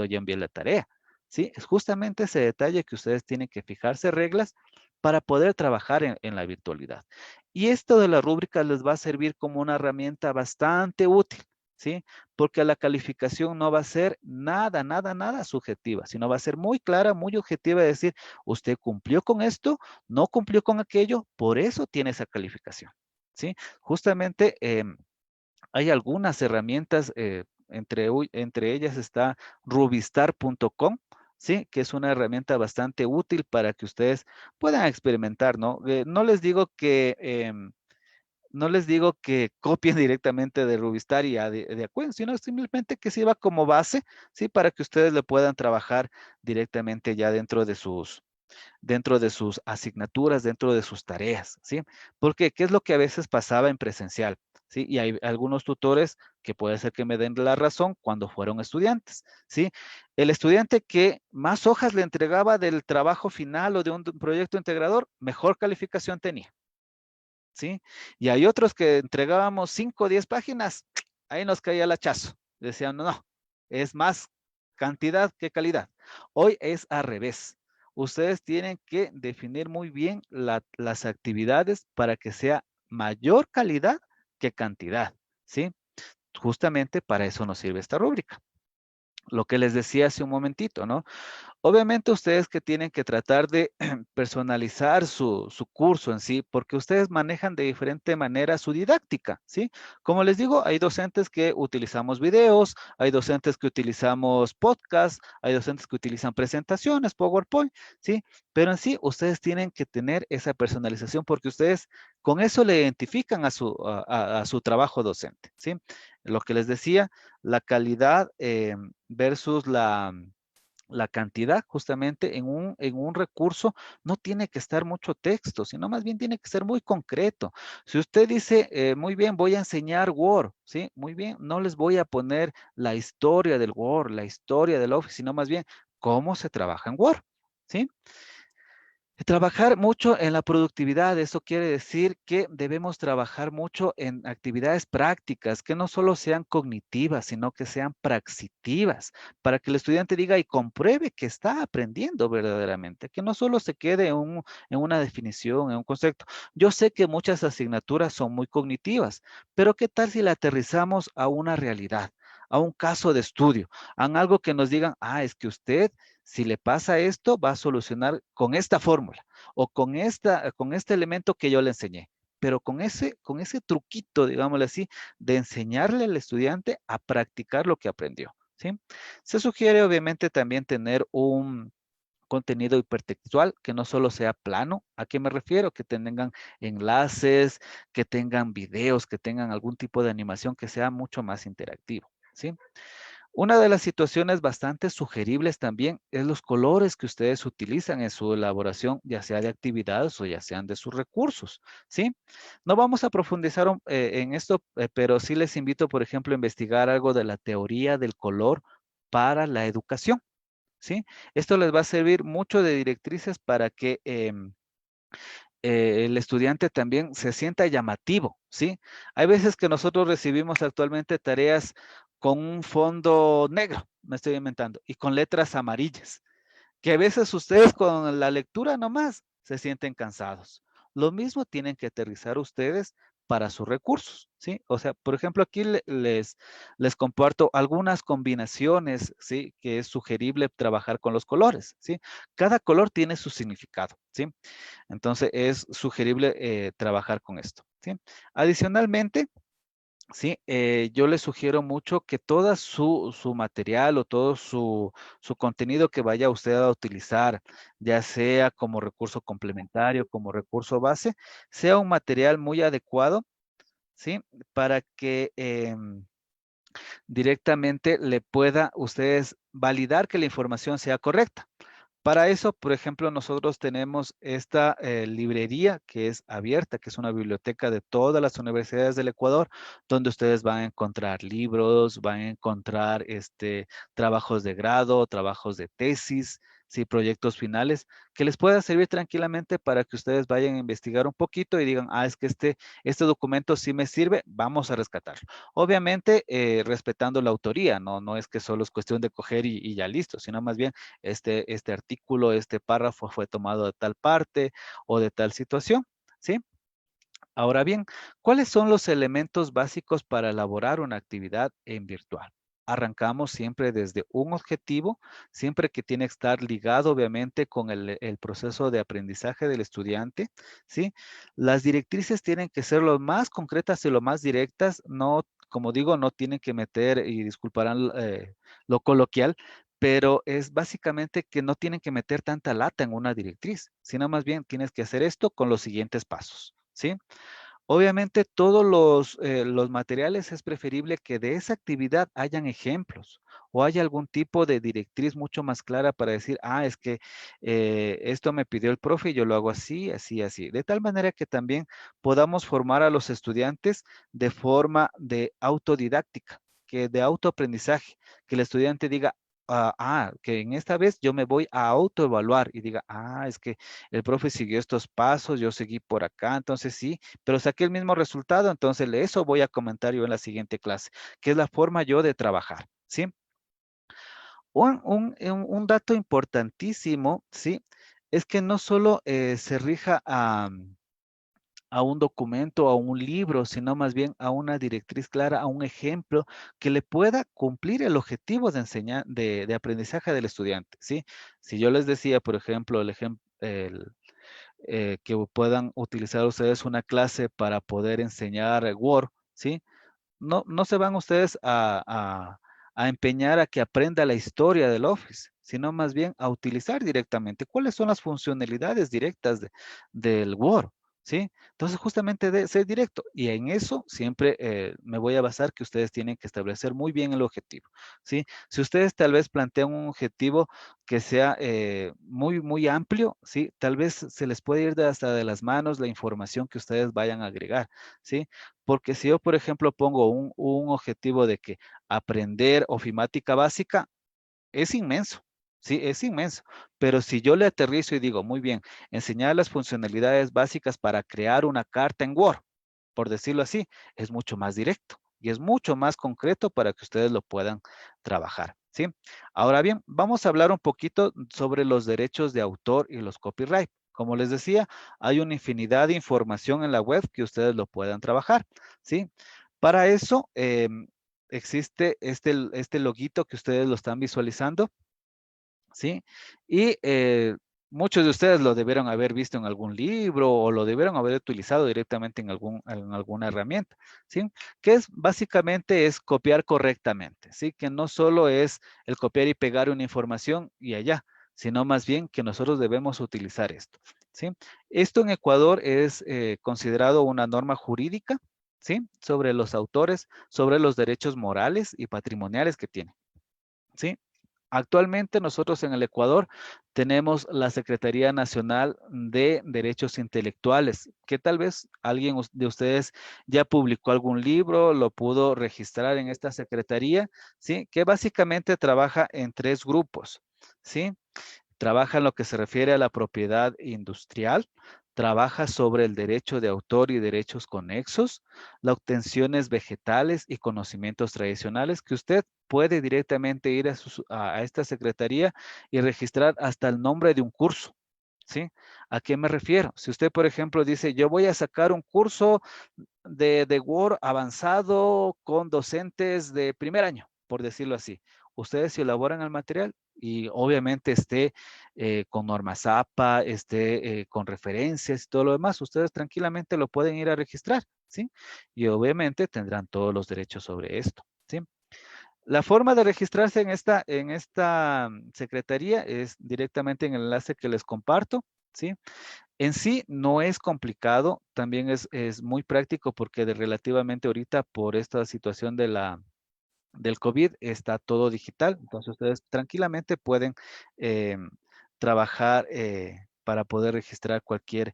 Speaker 3: ya envié la tarea, ¿sí? Es justamente ese detalle que ustedes tienen que fijarse reglas para poder trabajar en la virtualidad. Y esto de la rúbrica les va a servir como una herramienta bastante útil, ¿sí? Porque la calificación no va a ser nada, nada, nada subjetiva, sino va a ser muy clara, muy objetiva, de decir, usted cumplió con esto, no cumplió con aquello, por eso tiene esa calificación, ¿sí? Justamente hay algunas herramientas, entre ellas está rubistar.com, ¿sí? Que es una herramienta bastante útil para que ustedes puedan experimentar, ¿no? No les digo que copien directamente de Rubistar y de Acuen, sino simplemente que sirva como base, ¿sí? Para que ustedes le puedan trabajar directamente ya dentro de sus asignaturas, dentro de sus tareas, ¿sí? Porque, ¿qué es lo que a veces pasaba en presencial? ¿Sí? Y hay algunos tutores que puede ser que me den la razón cuando fueron estudiantes, ¿sí? El estudiante que más hojas le entregaba del trabajo final o de un proyecto integrador, mejor calificación tenía, ¿sí? Y hay otros que entregábamos 5 o 10 páginas, ahí nos caía el hachazo. Decían, no, no, es más cantidad que calidad. Hoy es al revés. Ustedes tienen que definir muy bien las actividades para que sea mayor calidad que cantidad, ¿sí? Justamente para eso nos sirve esta rúbrica. Lo que les decía hace un momentito, ¿no? Obviamente ustedes que tienen que tratar de personalizar su curso en sí, porque ustedes manejan de diferente manera su didáctica, ¿sí? Como les digo, hay docentes que utilizamos videos, hay docentes que utilizamos podcasts, hay docentes que utilizan presentaciones, PowerPoint, ¿sí? Pero en sí, ustedes tienen que tener esa personalización porque ustedes con eso le identifican a su trabajo docente, ¿sí? Lo que les decía, la calidad versus la cantidad justamente en un recurso no tiene que estar mucho texto, sino más bien tiene que ser muy concreto. Si usted dice, muy bien, voy a enseñar Word, ¿sí? Muy bien, no les voy a poner la historia del Word, la historia del Office, sino más bien cómo se trabaja en Word, ¿sí? Trabajar mucho en la productividad, eso quiere decir que debemos trabajar mucho en actividades prácticas, que no solo sean cognitivas, sino que sean praxitivas, para que el estudiante diga y compruebe que está aprendiendo verdaderamente, que no solo se quede en una definición, en un concepto. Yo sé que muchas asignaturas son muy cognitivas, pero ¿qué tal si la aterrizamos a una realidad, a un caso de estudio, a algo que nos digan, es que usted si le pasa esto, va a solucionar con esta fórmula o con este elemento que yo le enseñé. Pero con ese truquito, digámosle así, de enseñarle al estudiante a practicar lo que aprendió, ¿sí? Se sugiere obviamente también tener un contenido hipertextual que no solo sea plano. ¿A qué me refiero? Que tengan enlaces, que tengan videos, que tengan algún tipo de animación que sea mucho más interactivo, ¿sí? Una de las situaciones bastante sugeribles también es los colores que ustedes utilizan en su elaboración, ya sea de actividades o ya sean de sus recursos, ¿sí? No vamos a profundizar en esto, pero sí les invito, por ejemplo, a investigar algo de la teoría del color para la educación, ¿sí? Esto les va a servir mucho de directrices para que el estudiante también se sienta llamativo, ¿sí? Hay veces que nosotros recibimos actualmente tareas con un fondo negro, me estoy inventando, y con letras amarillas, que a veces ustedes con la lectura nomás se sienten cansados. Lo mismo tienen que aterrizar ustedes para sus recursos, ¿sí? O sea, por ejemplo, aquí les comparto algunas combinaciones, ¿sí? Que es sugerible trabajar con los colores, ¿sí? Cada color tiene su significado, ¿sí? Entonces es sugerible trabajar con esto, ¿sí? Adicionalmente, Sí, yo les sugiero mucho que todo su material o todo su contenido que vaya usted a utilizar, ya sea como recurso complementario, como recurso base, sea un material muy adecuado, ¿sí? Para que directamente le pueda ustedes validar que la información sea correcta. Para eso, por ejemplo, nosotros tenemos esta librería que es abierta, que es una biblioteca de todas las universidades del Ecuador, donde ustedes van a encontrar libros, van a encontrar trabajos de grado, trabajos de tesis, sí, proyectos finales, que les pueda servir tranquilamente para que ustedes vayan a investigar un poquito y digan, ah, es que este documento sí me sirve, vamos a rescatarlo. Obviamente, respetando la autoría, no es que solo es cuestión de coger y ya listo, sino más bien este artículo, este párrafo fue tomado de tal parte o de tal situación, ¿sí? Ahora bien, ¿cuáles son los elementos básicos para elaborar una actividad en virtual? Arrancamos siempre desde un objetivo, siempre que tiene que estar ligado obviamente con el proceso de aprendizaje del estudiante, ¿sí? Las directrices tienen que ser lo más concretas y lo más directas, no, como digo, no tienen que meter, y disculparán lo coloquial, pero es básicamente que no tienen que meter tanta lata en una directriz, sino más bien tienes que hacer esto con los siguientes pasos, ¿sí? Obviamente, todos los materiales es preferible que de esa actividad hayan ejemplos o haya algún tipo de directriz mucho más clara para decir, ah, es que esto me pidió el profe y yo lo hago así, así, así. De tal manera que también podamos formar a los estudiantes de forma de autodidáctica, que de autoaprendizaje, que el estudiante diga, que en esta vez yo me voy a autoevaluar y diga, ah, es que el profe siguió estos pasos, yo seguí por acá, entonces sí, pero saqué el mismo resultado, entonces de eso voy a comentar yo en la siguiente clase, que es la forma yo de trabajar, ¿sí? Un dato importantísimo, ¿sí? Es que no solo se rija a un documento, a un libro, sino más bien a una directriz clara, a un ejemplo que le pueda cumplir el objetivo de enseñar, de aprendizaje del estudiante, ¿sí? Si yo les decía, por ejemplo, que puedan utilizar ustedes una clase para poder enseñar Word, ¿sí? No se van ustedes a empeñar a que aprenda la historia del Office, sino más bien a utilizar directamente cuáles son las funcionalidades directas del Word, ¿sí? Entonces, justamente de ser directo. Y en eso siempre me voy a basar que ustedes tienen que establecer muy bien el objetivo, ¿sí? Si ustedes tal vez plantean un objetivo que sea muy amplio, ¿sí? Tal vez se les puede ir hasta de las manos la información que ustedes vayan a agregar, ¿sí? Porque si yo, por ejemplo, pongo un objetivo de que aprender ofimática básica, es inmenso, sí, es inmenso. Pero si yo le aterrizo y digo, muy bien, enseñar las funcionalidades básicas para crear una carta en Word, por decirlo así, es mucho más directo y es mucho más concreto para que ustedes lo puedan trabajar, ¿sí? Ahora bien, vamos a hablar un poquito sobre los derechos de autor y los copyright. Como les decía, hay una infinidad de información en la web que ustedes lo puedan trabajar, ¿sí? Para eso, existe este loguito que ustedes lo están visualizando, ¿sí? Y muchos de ustedes lo debieron haber visto en algún libro o lo debieron haber utilizado directamente en alguna herramienta, ¿sí? Que es básicamente es copiar correctamente, ¿sí? Que no solo es el copiar y pegar una información y allá, sino más bien que nosotros debemos utilizar esto, ¿sí? Esto en Ecuador es considerado una norma jurídica, ¿sí? Sobre los autores, sobre los derechos morales y patrimoniales que tienen, ¿sí? Actualmente nosotros en el Ecuador tenemos la Secretaría Nacional de Derechos Intelectuales, que tal vez alguien de ustedes ya publicó algún libro, lo pudo registrar en esta secretaría, ¿sí? Que básicamente trabaja en tres grupos, ¿sí? Trabaja en lo que se refiere a la propiedad industrial, trabaja sobre el derecho de autor y derechos conexos, las obtenciones vegetales y conocimientos tradicionales que usted puede directamente ir a esta secretaría y registrar hasta el nombre de un curso. ¿Sí? ¿A qué me refiero? Si usted, por ejemplo, dice, yo voy a sacar un curso de Word avanzado con docentes de primer año, por decirlo así. Ustedes si elaboran el material y obviamente esté con normas APA, esté con referencias y todo lo demás, ustedes tranquilamente lo pueden ir a registrar, ¿sí? Y obviamente tendrán todos los derechos sobre esto, ¿sí? La forma de registrarse en esta secretaría es directamente en el enlace que les comparto, ¿sí? En sí no es complicado, también es muy práctico porque relativamente ahorita por esta situación del COVID está todo digital, entonces ustedes tranquilamente pueden eh, trabajar para poder registrar cualquier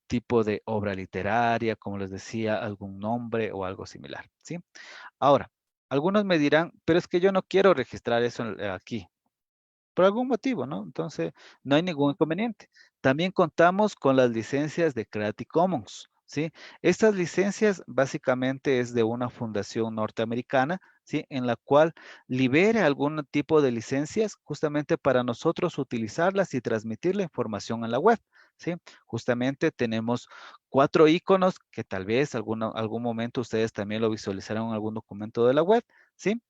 Speaker 3: tipo de obra literaria, como les decía, algún nombre o algo similar, ¿sí? Ahora, algunos me dirán, pero es que yo no quiero registrar eso aquí por algún motivo, ¿no? Entonces, no hay ningún inconveniente. También contamos con las licencias de Creative Commons, ¿sí? Estas licencias básicamente es de una fundación norteamericana, ¿sí? En la cual libere algún tipo de licencias justamente para nosotros utilizarlas y transmitir la información en la web, ¿sí? Justamente tenemos 4 iconos que tal vez algún momento ustedes también lo visualizaron en algún documento de la web, ¿sí?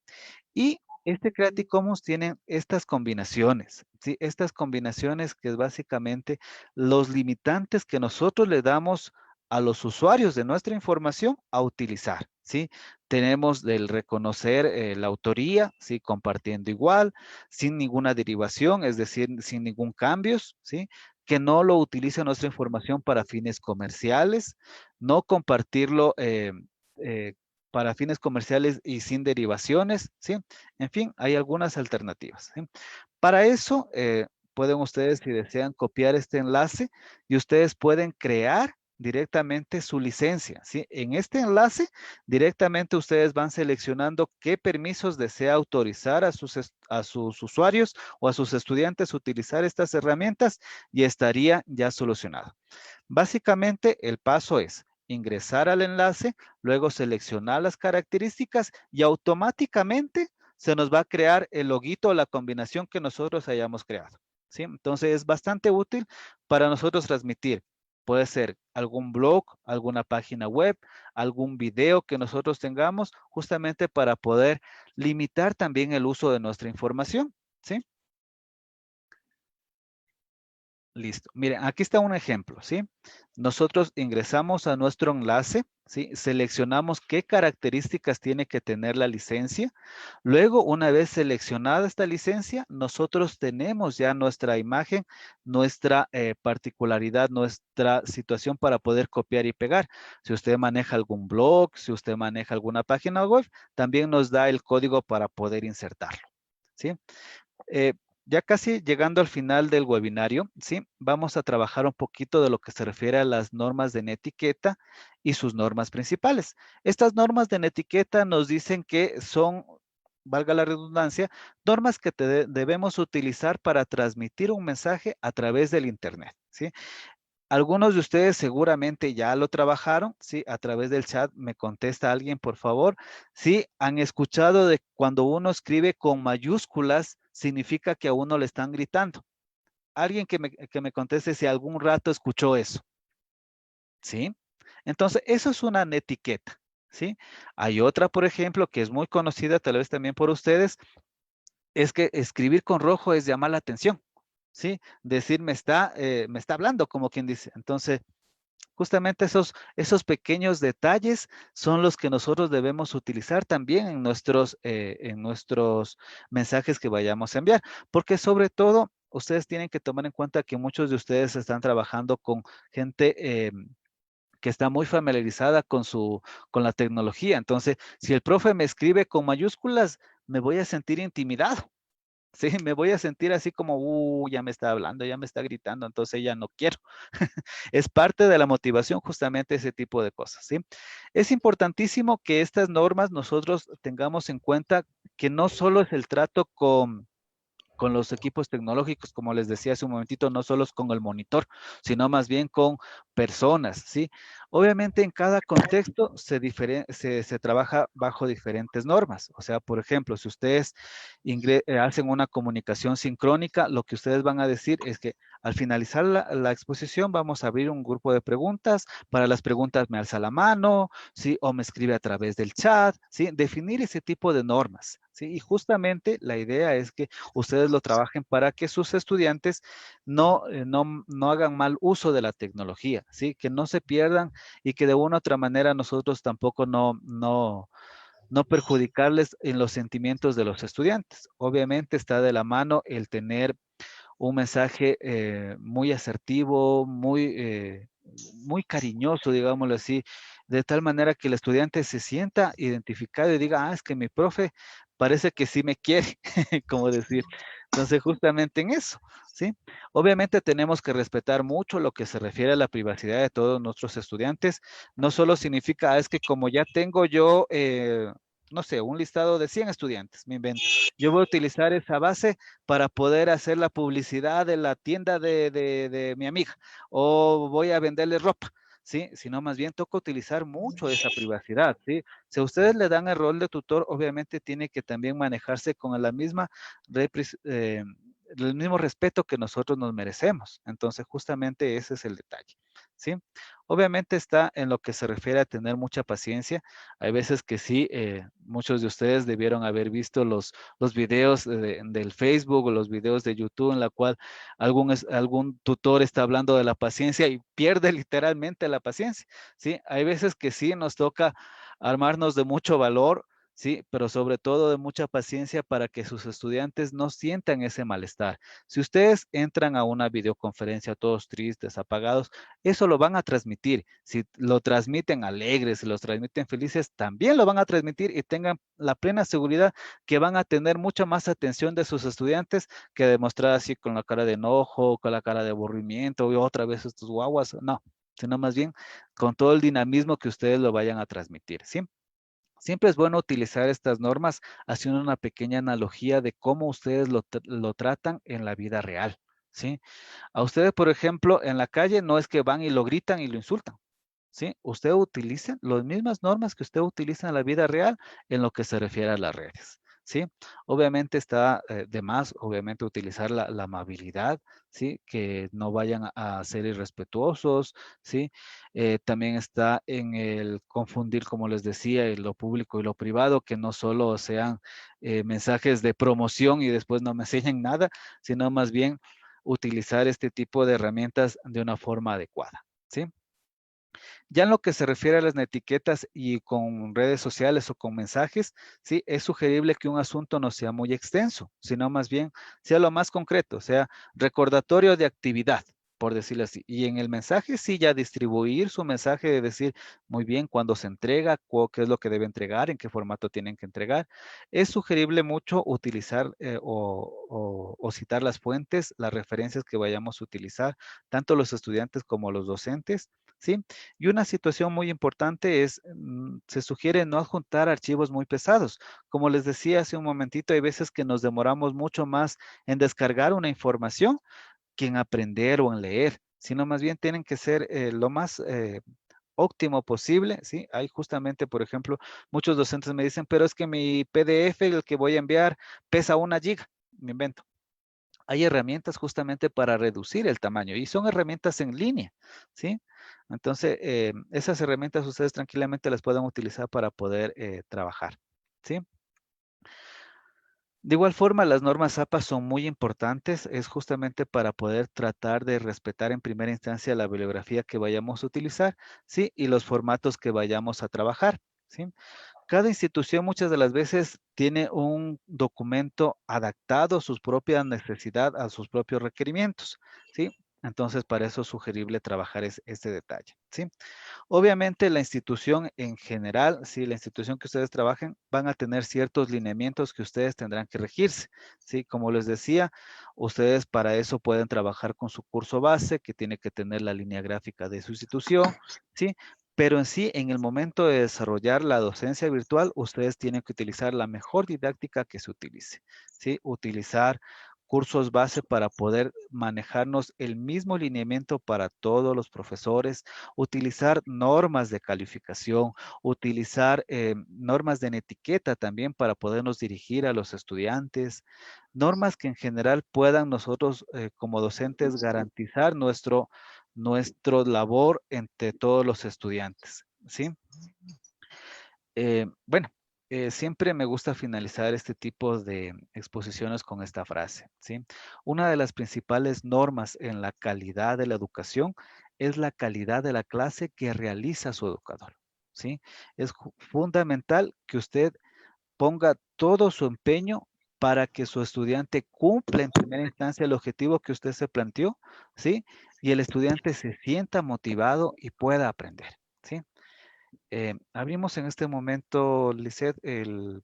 Speaker 3: Y este Creative Commons tiene estas combinaciones, ¿sí? Estas combinaciones que es básicamente los limitantes que nosotros le damos a los usuarios de nuestra información a utilizar, ¿sí? Tenemos del reconocer la autoría, ¿sí? Compartiendo igual, sin ninguna derivación, es decir, sin ningún cambios, ¿sí? Que no lo utilice nuestra información para fines comerciales, no compartirlo eh, para fines comerciales y sin derivaciones, ¿sí? En fin, hay algunas alternativas, ¿sí? Para eso, pueden ustedes, si desean, copiar este enlace y ustedes pueden crear directamente su licencia, ¿sí? En este enlace, directamente ustedes van seleccionando qué permisos desea autorizar a sus usuarios o a sus estudiantes utilizar estas herramientas y estaría ya solucionado. Básicamente, el paso es ingresar al enlace, luego seleccionar las características y automáticamente se nos va a crear el loguito o la combinación que nosotros hayamos creado, ¿sí? Entonces, es bastante útil para nosotros transmitir. Puede ser algún blog, alguna página web, algún video que nosotros tengamos, justamente para poder limitar también el uso de nuestra información, ¿sí? Listo. Miren, aquí está un ejemplo, ¿sí? Nosotros ingresamos a nuestro enlace, ¿sí? Seleccionamos qué características tiene que tener la licencia. Luego, una vez seleccionada esta licencia, nosotros tenemos ya nuestra imagen, nuestra particularidad, nuestra situación para poder copiar y pegar. Si usted maneja algún blog, si usted maneja alguna página web, también nos da el código para poder insertarlo, ¿sí? Eh, ya casi llegando al final del webinario, ¿sí? Vamos a trabajar un poquito de lo que se refiere a las normas de netiqueta y sus normas principales. Estas normas de netiqueta nos dicen que son, valga la redundancia, normas que debemos utilizar para transmitir un mensaje a través del Internet, ¿sí? Algunos de ustedes seguramente ya lo trabajaron, ¿sí? A través del chat me contesta alguien, por favor. Sí, han escuchado de cuando uno escribe con mayúsculas, significa que a uno le están gritando. Alguien que me conteste si algún rato escuchó eso, ¿sí? Entonces, eso es una netiqueta, ¿sí? Hay otra, por ejemplo, que es muy conocida tal vez también por ustedes, es que escribir con rojo es llamar la atención, ¿sí? Decir me está hablando, como quien dice. Entonces, justamente esos pequeños detalles son los que nosotros debemos utilizar también en nuestros mensajes que vayamos a enviar, porque sobre todo ustedes tienen que tomar en cuenta que muchos de ustedes están trabajando con gente que está muy familiarizada con la tecnología. Entonces, si el profe me escribe con mayúsculas, me voy a sentir intimidado. Sí, me voy a sentir así como, ya me está hablando, ya me está gritando, entonces ya no quiero. Es parte de la motivación justamente ese tipo de cosas, ¿sí? Es importantísimo que estas normas nosotros tengamos en cuenta que no solo es el trato con los equipos tecnológicos, como les decía hace un momentito, no solo es con el monitor, sino más bien con personas, ¿sí? Obviamente en cada contexto se trabaja bajo diferentes normas. O sea, por ejemplo, si ustedes hacen una comunicación sincrónica, lo que ustedes van a decir es que al finalizar la exposición vamos a abrir un grupo de preguntas. Para las preguntas me alza la mano, ¿sí? O me escribe a través del chat, ¿sí? Definir ese tipo de normas, ¿sí? Y justamente la idea es que ustedes lo trabajen para que sus estudiantes no hagan mal uso de la tecnología, ¿sí? Que no se pierdan y que de una u otra manera nosotros tampoco no perjudicarles en los sentimientos de los estudiantes. Obviamente está de la mano el tener un mensaje muy asertivo, muy cariñoso, digámoslo así, de tal manera que el estudiante se sienta identificado y diga, es que mi profe parece que sí me quiere, como decir. Entonces, justamente en eso, ¿sí? Obviamente tenemos que respetar mucho lo que se refiere a la privacidad de todos nuestros estudiantes. No solo significa, es que como ya tengo yo, no sé, un listado de 100 estudiantes, me invento. Yo voy a utilizar esa base para poder hacer la publicidad de la tienda de mi amiga o voy a venderle ropa, ¿sí? Sino más bien toca utilizar mucho esa privacidad, ¿sí? Si a ustedes le dan el rol de tutor, obviamente tiene que también manejarse con la misma el mismo respeto que nosotros nos merecemos. Entonces, justamente ese es el detalle, ¿sí? Obviamente está en lo que se refiere a tener mucha paciencia. Hay veces que sí, muchos de ustedes debieron haber visto los videos del Facebook o los videos de YouTube en la cual algún tutor está hablando de la paciencia y pierde literalmente la paciencia, ¿sí? Hay veces que sí nos toca armarnos de mucho valor, sí, pero sobre todo de mucha paciencia para que sus estudiantes no sientan ese malestar. Si ustedes entran a una videoconferencia todos tristes, apagados, eso lo van a transmitir. Si lo transmiten alegres, si los transmiten felices, también lo van a transmitir y tengan la plena seguridad que van a tener mucha más atención de sus estudiantes que demostrar así con la cara de enojo, con la cara de aburrimiento y otra vez estos guaguas. No, sino más bien con todo el dinamismo que ustedes lo vayan a transmitir, ¿sí? Siempre es bueno utilizar estas normas haciendo una pequeña analogía de cómo ustedes lo tratan en la vida real, ¿sí? A ustedes, por ejemplo, en la calle no es que van y lo gritan y lo insultan, ¿sí? Usted utiliza las mismas normas que usted utiliza en la vida real en lo que se refiere a las redes, ¿sí? Obviamente está de más, obviamente, utilizar la amabilidad, ¿sí? Que no vayan a ser irrespetuosos, ¿sí? También está en el confundir, como les decía, lo público y lo privado, que no solo sean mensajes de promoción y después no me enseñen nada, sino más bien utilizar este tipo de herramientas de una forma adecuada, ¿sí? Ya en lo que se refiere a las etiquetas y con redes sociales o con mensajes, sí, es sugerible que un asunto no sea muy extenso, sino más bien sea lo más concreto, sea recordatorio de actividad, por decirlo así. Y en el mensaje sí ya distribuir su mensaje de decir muy bien cuándo se entrega, qué es lo que debe entregar, en qué formato tienen que entregar. Es sugerible mucho utilizar o citar las fuentes, las referencias que vayamos a utilizar, tanto los estudiantes como los docentes, ¿sí? Y una situación muy importante es, se sugiere no adjuntar archivos muy pesados. Como les decía hace un momentito, hay veces que nos demoramos mucho más en descargar una información que en aprender o en leer, sino más bien tienen que ser lo más óptimo posible, ¿sí? Hay justamente, por ejemplo, muchos docentes me dicen, pero es que mi PDF, el que voy a enviar, pesa 1 GB, me invento. Hay herramientas justamente para reducir el tamaño y son herramientas en línea, ¿sí? Entonces, esas herramientas ustedes tranquilamente las pueden utilizar para poder trabajar, ¿sí? De igual forma, las normas APA son muy importantes, es justamente para poder tratar de respetar en primera instancia la bibliografía que vayamos a utilizar, ¿sí? Y los formatos que vayamos a trabajar, ¿sí? Cada institución muchas de las veces tiene un documento adaptado a su propia necesidad, a sus propios requerimientos, ¿sí? Entonces, para eso es sugerible trabajar este detalle, ¿sí? Obviamente, la institución en general, sí, la institución que ustedes trabajen, van a tener ciertos lineamientos que ustedes tendrán que regirse, ¿sí? Como les decía, ustedes para eso pueden trabajar con su curso base, que tiene que tener la línea gráfica de su institución, ¿sí? Pero en sí, en el momento de desarrollar la docencia virtual, ustedes tienen que utilizar la mejor didáctica que se utilice, ¿sí? Utilizar cursos base para poder manejarnos el mismo lineamiento para todos los profesores, utilizar normas de calificación, utilizar normas de etiqueta también para podernos dirigir a los estudiantes, normas que en general puedan nosotros como docentes garantizar nuestro labor entre todos los estudiantes, ¿sí? Bueno, siempre me gusta finalizar este tipo de exposiciones con esta frase, ¿sí? Una de las principales normas en la calidad de la educación es la calidad de la clase que realiza su educador, ¿sí? Es fundamental que usted ponga todo su empeño para que su estudiante cumpla en primera instancia el objetivo que usted se planteó, ¿sí? Y el estudiante se sienta motivado y pueda aprender, ¿sí? Abrimos en este momento, Lisette, el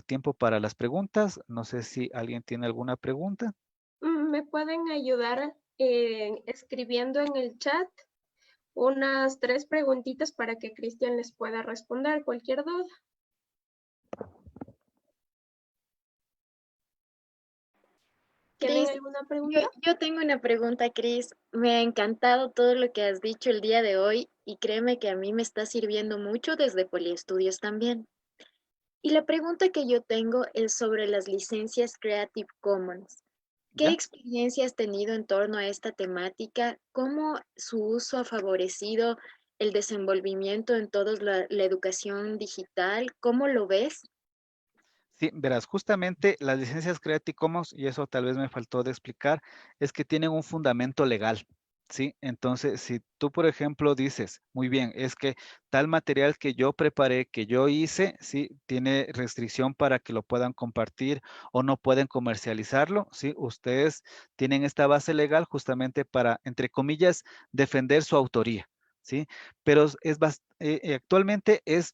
Speaker 3: tiempo para las preguntas. No sé si alguien tiene alguna pregunta.
Speaker 2: ¿Me pueden ayudar escribiendo en el chat unas 3 preguntitas para que Cristian les pueda responder cualquier duda? ¿Tienen
Speaker 1: Cris,
Speaker 2: alguna
Speaker 1: yo,
Speaker 2: pregunta?
Speaker 1: yo tengo una pregunta, Cris. Me ha encantado todo lo que has dicho el día de hoy y créeme que a mí me está sirviendo mucho desde Poliestudios también. Y la pregunta que yo tengo es sobre las licencias Creative Commons. ¿Qué
Speaker 3: ¿Ya?
Speaker 1: experiencia has tenido en torno a esta temática? ¿Cómo su uso ha favorecido el desenvolvimiento en toda la educación digital? ¿Cómo lo ves?
Speaker 3: Sí, verás, justamente las licencias Creative Commons, y eso tal vez me faltó de explicar, es que tienen un fundamento legal, ¿sí? Entonces, si tú, por ejemplo, dices, muy bien, es que tal material que yo preparé, que yo hice, ¿sí? Tiene restricción para que lo puedan compartir o no pueden comercializarlo, ¿sí? Ustedes tienen esta base legal justamente para, entre comillas, defender su autoría, ¿sí? Pero actualmente es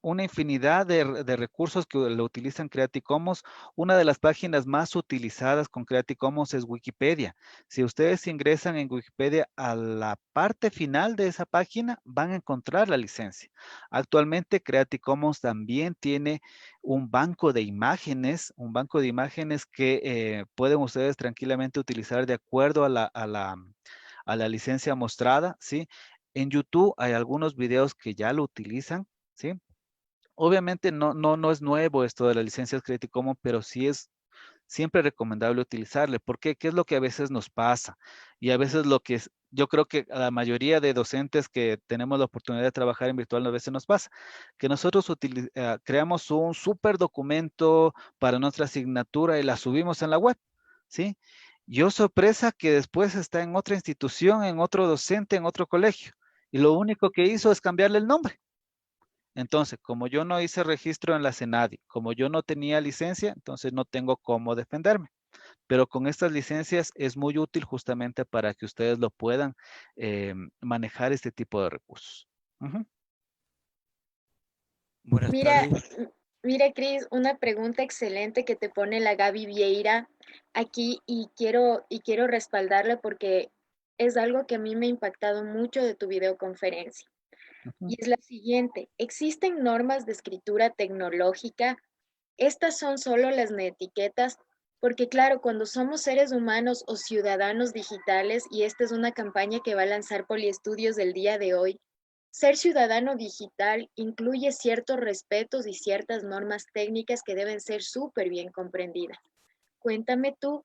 Speaker 3: una infinidad de recursos que lo utilizan Creative Commons. Una de las páginas más utilizadas con Creative Commons es Wikipedia. Si ustedes ingresan en Wikipedia a la parte final de esa página, van a encontrar la licencia. Actualmente Creative Commons también tiene un banco de imágenes que pueden ustedes tranquilamente utilizar de acuerdo a la licencia mostrada, ¿sí? En YouTube hay algunos videos que ya lo utilizan, ¿sí? Obviamente no es nuevo esto de las licencias Creative Commons, pero sí es siempre recomendable utilizarle. ¿Por qué? ¿Qué es lo que a veces nos pasa? Y a veces yo creo que a la mayoría de docentes que tenemos la oportunidad de trabajar en virtual a veces nos pasa, que nosotros creamos un súper documento para nuestra asignatura y la subimos en la web, ¿sí? Yo sorpresa que después está en otra institución, en otro docente, en otro colegio. Y lo único que hizo es cambiarle el nombre. Entonces, como yo no hice registro en la CENADI, como yo no tenía licencia, entonces no tengo cómo defenderme. Pero con estas licencias es muy útil justamente para que ustedes lo puedan manejar este tipo de recursos. Ujú.
Speaker 4: Buenas
Speaker 1: Mira,
Speaker 4: tardes.
Speaker 1: mira, Cris, una pregunta excelente que te pone la Gaby Vieira aquí y quiero respaldarla porque es algo que a mí me ha impactado mucho de tu videoconferencia.
Speaker 3: Ujú.
Speaker 1: Y es la siguiente, ¿existen normas de escritura tecnológica? Estas son solo las etiquetas, porque claro, cuando somos seres humanos o ciudadanos digitales, y esta es una campaña que va a lanzar Poliestudios del día de hoy, ser ciudadano digital incluye ciertos respetos y ciertas normas técnicas que deben ser súper bien comprendidas. Cuéntame tú,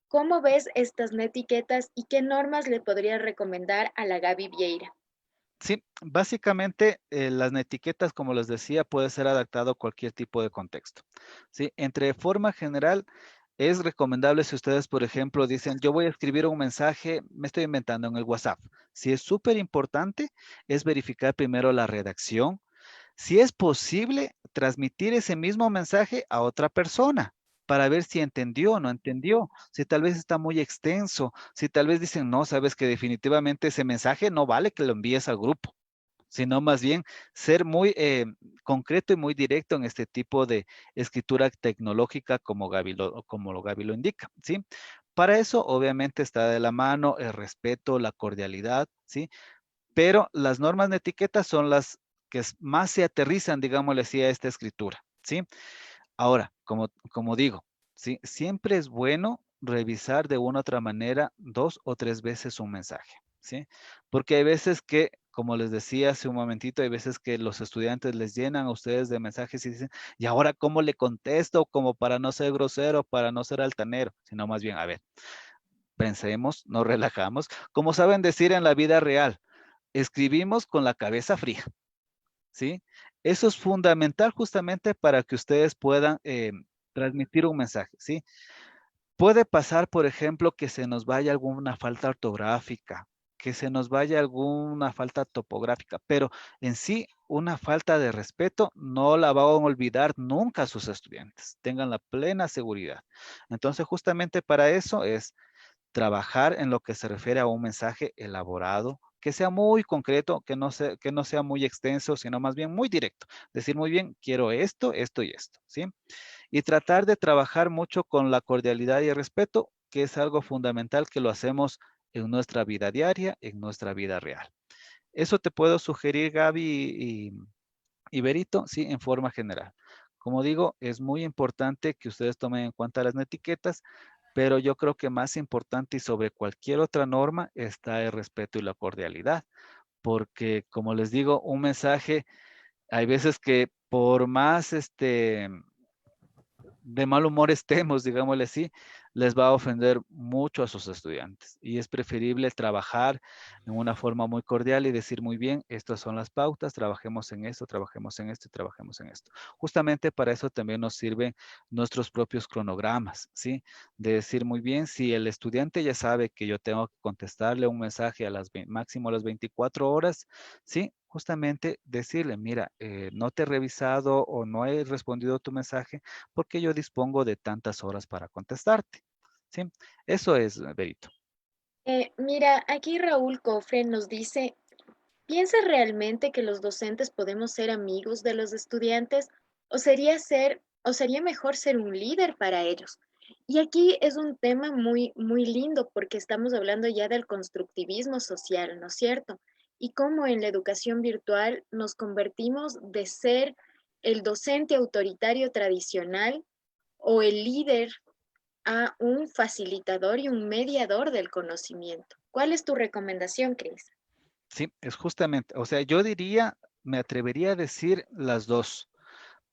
Speaker 1: ¿cómo ves estas etiquetas y qué normas le podrías recomendar a la Gaby Vieira?
Speaker 3: Sí, básicamente las etiquetas, como les decía, puede ser adaptado a cualquier tipo de contexto. Sí, entre forma general, es recomendable si ustedes, por ejemplo, dicen, yo voy a escribir un mensaje, me estoy inventando en el WhatsApp. Si es súper importante, es verificar primero la redacción. Si es posible, transmitir ese mismo mensaje a otra persona para ver si entendió o no entendió, si tal vez está muy extenso, si tal vez dicen, no, sabes que definitivamente ese mensaje no vale que lo envíes al grupo, sino más bien ser muy concreto y muy directo en este tipo de escritura tecnológica como lo Gaby lo indica, ¿sí? Para eso, obviamente, está de la mano el respeto, la cordialidad, ¿sí? Pero las normas de etiqueta son las que más se aterrizan, digámosle así, a esta escritura, ¿sí? Ahora, como digo, ¿sí? Siempre es bueno revisar de una u otra manera 2 o 3 veces un mensaje, ¿sí? Porque hay veces que, como les decía hace un momentito, hay veces que los estudiantes les llenan a ustedes de mensajes y dicen, ¿y ahora cómo le contesto? Como para no ser grosero, para no ser altanero, sino más bien, a ver, pensemos, nos relajamos. Como saben decir en la vida real, escribimos con la cabeza fría, ¿sí? Eso es fundamental justamente para que ustedes puedan transmitir un mensaje, ¿sí? Puede pasar, por ejemplo, que se nos vaya alguna falta ortográfica, que se nos vaya alguna falta topográfica, pero en sí una falta de respeto no la van a olvidar nunca sus estudiantes. Tengan la plena seguridad. Entonces, justamente para eso es trabajar en lo que se refiere a un mensaje elaborado, que sea muy concreto, que no sea muy extenso, sino más bien muy directo. Decir muy bien, quiero esto, esto y esto, ¿sí? Y tratar de trabajar mucho con la cordialidad y el respeto, que es algo fundamental que lo hacemos en nuestra vida diaria, en nuestra vida real. Eso te puedo sugerir, Gaby y Berito, sí, en forma general. Como digo, es muy importante que ustedes tomen en cuenta las etiquetas, pero yo creo que más importante y sobre cualquier otra norma está el respeto y la cordialidad, porque como les digo, un mensaje, hay veces que por más de mal humor estemos, digámosle así, les va a ofender mucho a sus estudiantes. Y es preferible trabajar en una forma muy cordial y decir muy bien, estas son las pautas, trabajemos en esto, trabajemos en esto y trabajemos en esto. Justamente para eso también nos sirven nuestros propios cronogramas, ¿sí? De decir muy bien, si el estudiante ya sabe que yo tengo que contestarle un mensaje a las máximo a las 24 horas, ¿sí? Justamente decirle, mira, no te he revisado o no he respondido tu mensaje porque yo dispongo de tantas horas para contestarte. ¿Sí? Eso es, Berito.
Speaker 1: Mira, aquí Raúl Cofre nos dice, ¿piensas realmente que los docentes podemos ser amigos de los estudiantes o sería mejor ser un líder para ellos? Y aquí es un tema muy lindo porque estamos hablando ya del constructivismo social, ¿no es cierto? Y cómo en la educación virtual nos convertimos de ser el docente autoritario tradicional o el líder a un facilitador y un mediador del conocimiento. ¿Cuál es tu recomendación, Cris?
Speaker 3: Sí, es justamente, o sea, yo diría, me atrevería a decir las dos,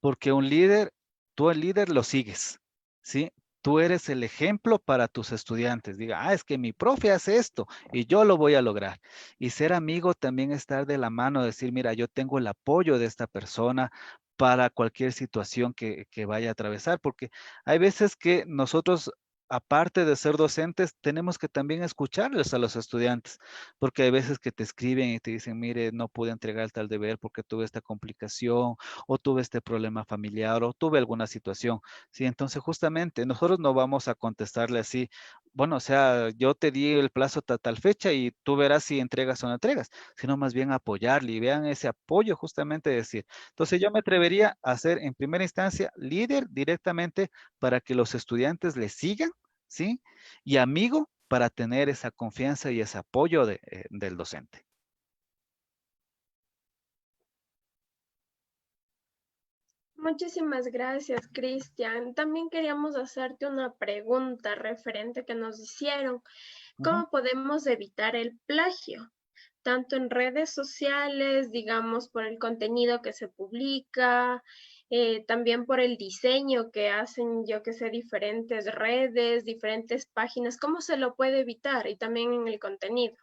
Speaker 3: porque un líder, tú el líder lo sigues, ¿sí? Tú eres el ejemplo para tus estudiantes. Diga, es que mi profe hace esto y yo lo voy a lograr. Y ser amigo también estar de la mano, decir, mira, yo tengo el apoyo de esta persona para cualquier situación que vaya a atravesar, porque hay veces que nosotros, aparte de ser docentes, tenemos que también escucharles a los estudiantes, porque hay veces que te escriben y te dicen, mire, no pude entregar tal deber porque tuve esta complicación o tuve este problema familiar o tuve alguna situación. Sí, entonces justamente nosotros no vamos a contestarle así, bueno, o sea, yo te di el plazo a tal fecha y tú verás si entregas o no entregas, sino más bien apoyarle y vean ese apoyo justamente decir. Entonces yo me atrevería a ser en primera instancia líder directamente para que los estudiantes le sigan, ¿sí? Y amigo para tener esa confianza y ese apoyo del docente.
Speaker 2: Muchísimas gracias, Cristian. También queríamos hacerte una pregunta referente que nos hicieron.
Speaker 3: Ujú.
Speaker 2: ¿Cómo podemos evitar el plagio? Tanto en redes sociales, digamos, por el contenido que se publica, también por el diseño que hacen, yo que sé, diferentes redes, diferentes páginas. ¿Cómo se lo puede evitar? Y también en el contenido.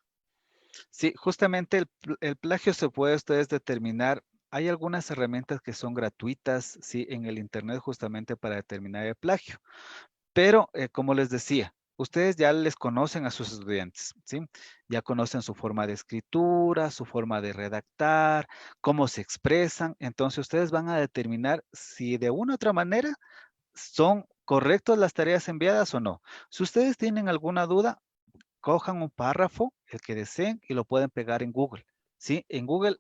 Speaker 3: Sí, justamente el plagio se puede ustedes determinar. Hay algunas herramientas que son gratuitas, sí, en el Internet justamente para determinar el plagio. Pero, como les decía, ustedes ya les conocen a sus estudiantes, ¿sí? Ya conocen su forma de escritura, su forma de redactar, cómo se expresan. Entonces, ustedes van a determinar si de una u otra manera son correctas las tareas enviadas o no. Si ustedes tienen alguna duda, cojan un párrafo, el que deseen, y lo pueden pegar en Google. ¿Sí? En Google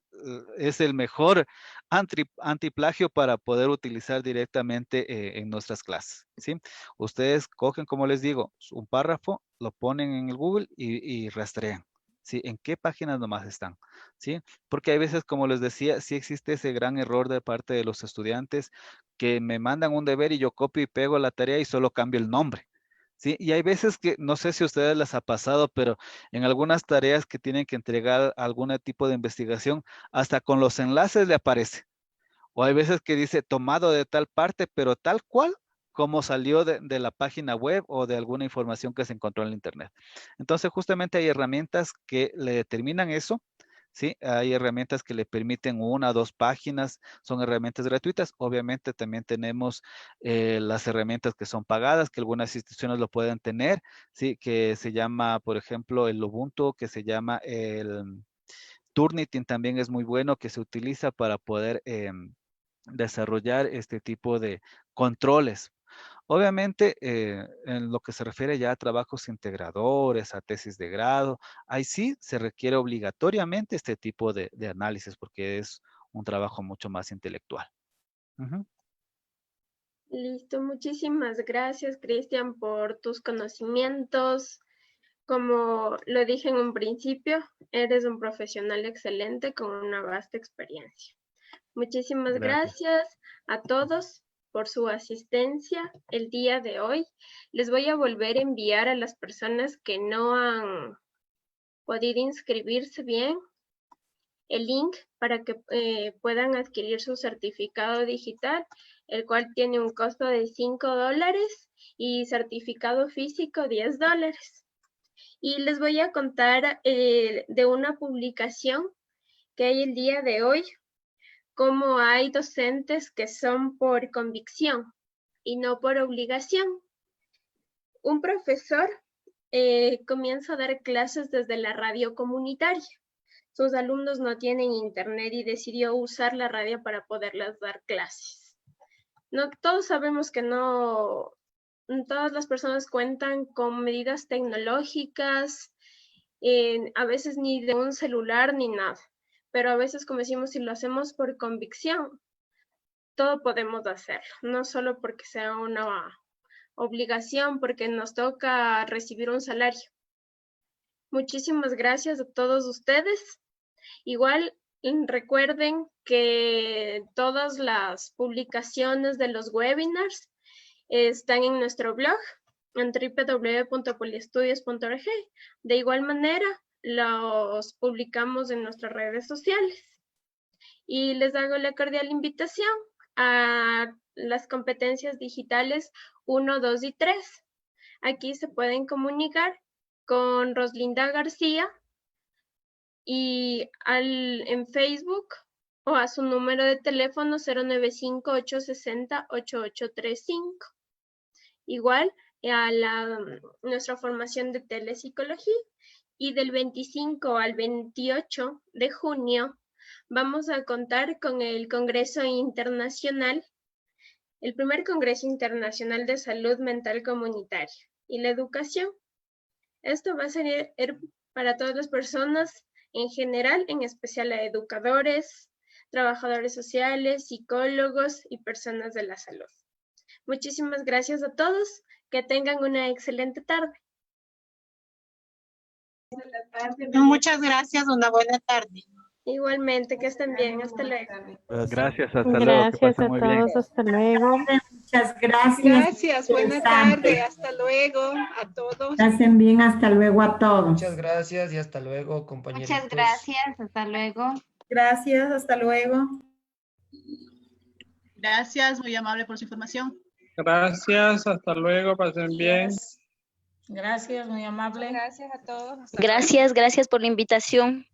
Speaker 3: es el mejor antiplagio para poder utilizar directamente en nuestras clases. ¿Sí? Ustedes cogen, como les digo, un párrafo, lo ponen en el Google y rastrean. ¿Sí? ¿En qué páginas nomás están? ¿Sí? Porque hay veces, como les decía, sí existe ese gran error de parte de los estudiantes que me mandan un deber y yo copio y pego la tarea y solo cambio el nombre. Sí, y hay veces que, no sé si a ustedes les ha pasado, pero en algunas tareas que tienen que entregar algún tipo de investigación, hasta con los enlaces le aparece. O hay veces que dice tomado de tal parte, pero tal cual como salió de la página web o de alguna información que se encontró en el internet. Entonces, justamente hay herramientas que le determinan eso, ¿sí? Hay herramientas que le permiten 1 o 2 páginas, son herramientas gratuitas. Obviamente también tenemos las herramientas que son pagadas, que algunas instituciones lo pueden tener, ¿sí? Que se llama, por ejemplo, el Ubuntu, que se llama el Turnitin, también es muy bueno, que se utiliza para poder desarrollar este tipo de controles. Obviamente, en lo que se refiere ya a trabajos integradores, a tesis de grado, ahí sí se requiere obligatoriamente este tipo de análisis porque es un trabajo mucho más intelectual. Ujú.
Speaker 2: Listo, muchísimas gracias, Cristian, por tus conocimientos. Como lo dije en un principio, eres un profesional excelente con una vasta experiencia. Muchísimas gracias a todos por su asistencia el día de hoy. Les voy a volver a enviar a las personas que no han podido inscribirse bien el link para que puedan adquirir su certificado digital, el cual tiene un costo de $5 y certificado físico $10. Y les voy a contar de una publicación que hay el día de hoy, cómo hay docentes que son por convicción y no por obligación. Un profesor comienza a dar clases desde la radio comunitaria. Sus alumnos no tienen internet y decidió usar la radio para poderles dar clases. No, todos sabemos que no todas las personas cuentan con medidas tecnológicas, a veces ni de un celular ni nada, pero a veces, como decimos, si lo hacemos por convicción, todo podemos hacerlo, no solo porque sea una obligación, porque nos toca recibir un salario. Muchísimas gracias a todos ustedes. Igual recuerden que todas las publicaciones de los webinars están en nuestro blog en www.poliestudios.org. De igual manera, los publicamos en nuestras redes sociales. Y les hago la cordial invitación a las competencias digitales 1, 2 y 3. Aquí se pueden comunicar con Roslinda García y en Facebook o a su número de teléfono 095-860-8835. Igual a nuestra formación de telepsicología, y del 25 al 28 de junio vamos a contar con el Congreso Internacional, el primer Congreso Internacional de Salud Mental Comunitaria y la Educación. Esto va a ser para todas las personas en general, en especial a educadores, trabajadores sociales, psicólogos y personas de la salud. Muchísimas gracias a todos. Que tengan una excelente tarde.
Speaker 4: Muchas gracias, una buena tarde.
Speaker 2: Igualmente, que estén bien. Hasta luego.
Speaker 3: Gracias, hasta luego.
Speaker 5: Gracias
Speaker 3: Que
Speaker 5: a
Speaker 3: pasen muy bien.
Speaker 5: todos, hasta luego.
Speaker 4: Muchas gracias.
Speaker 6: Gracias, buena tarde, hasta luego a todos.
Speaker 4: Hacen bien, hasta luego a todos.
Speaker 7: Muchas gracias y hasta luego, compañeritos.
Speaker 8: Muchas gracias, hasta luego.
Speaker 4: Gracias, hasta luego.
Speaker 6: Gracias, muy amable por su información.
Speaker 9: Gracias, hasta luego, pasen bien.
Speaker 4: Gracias, muy amable.
Speaker 8: Gracias por la invitación.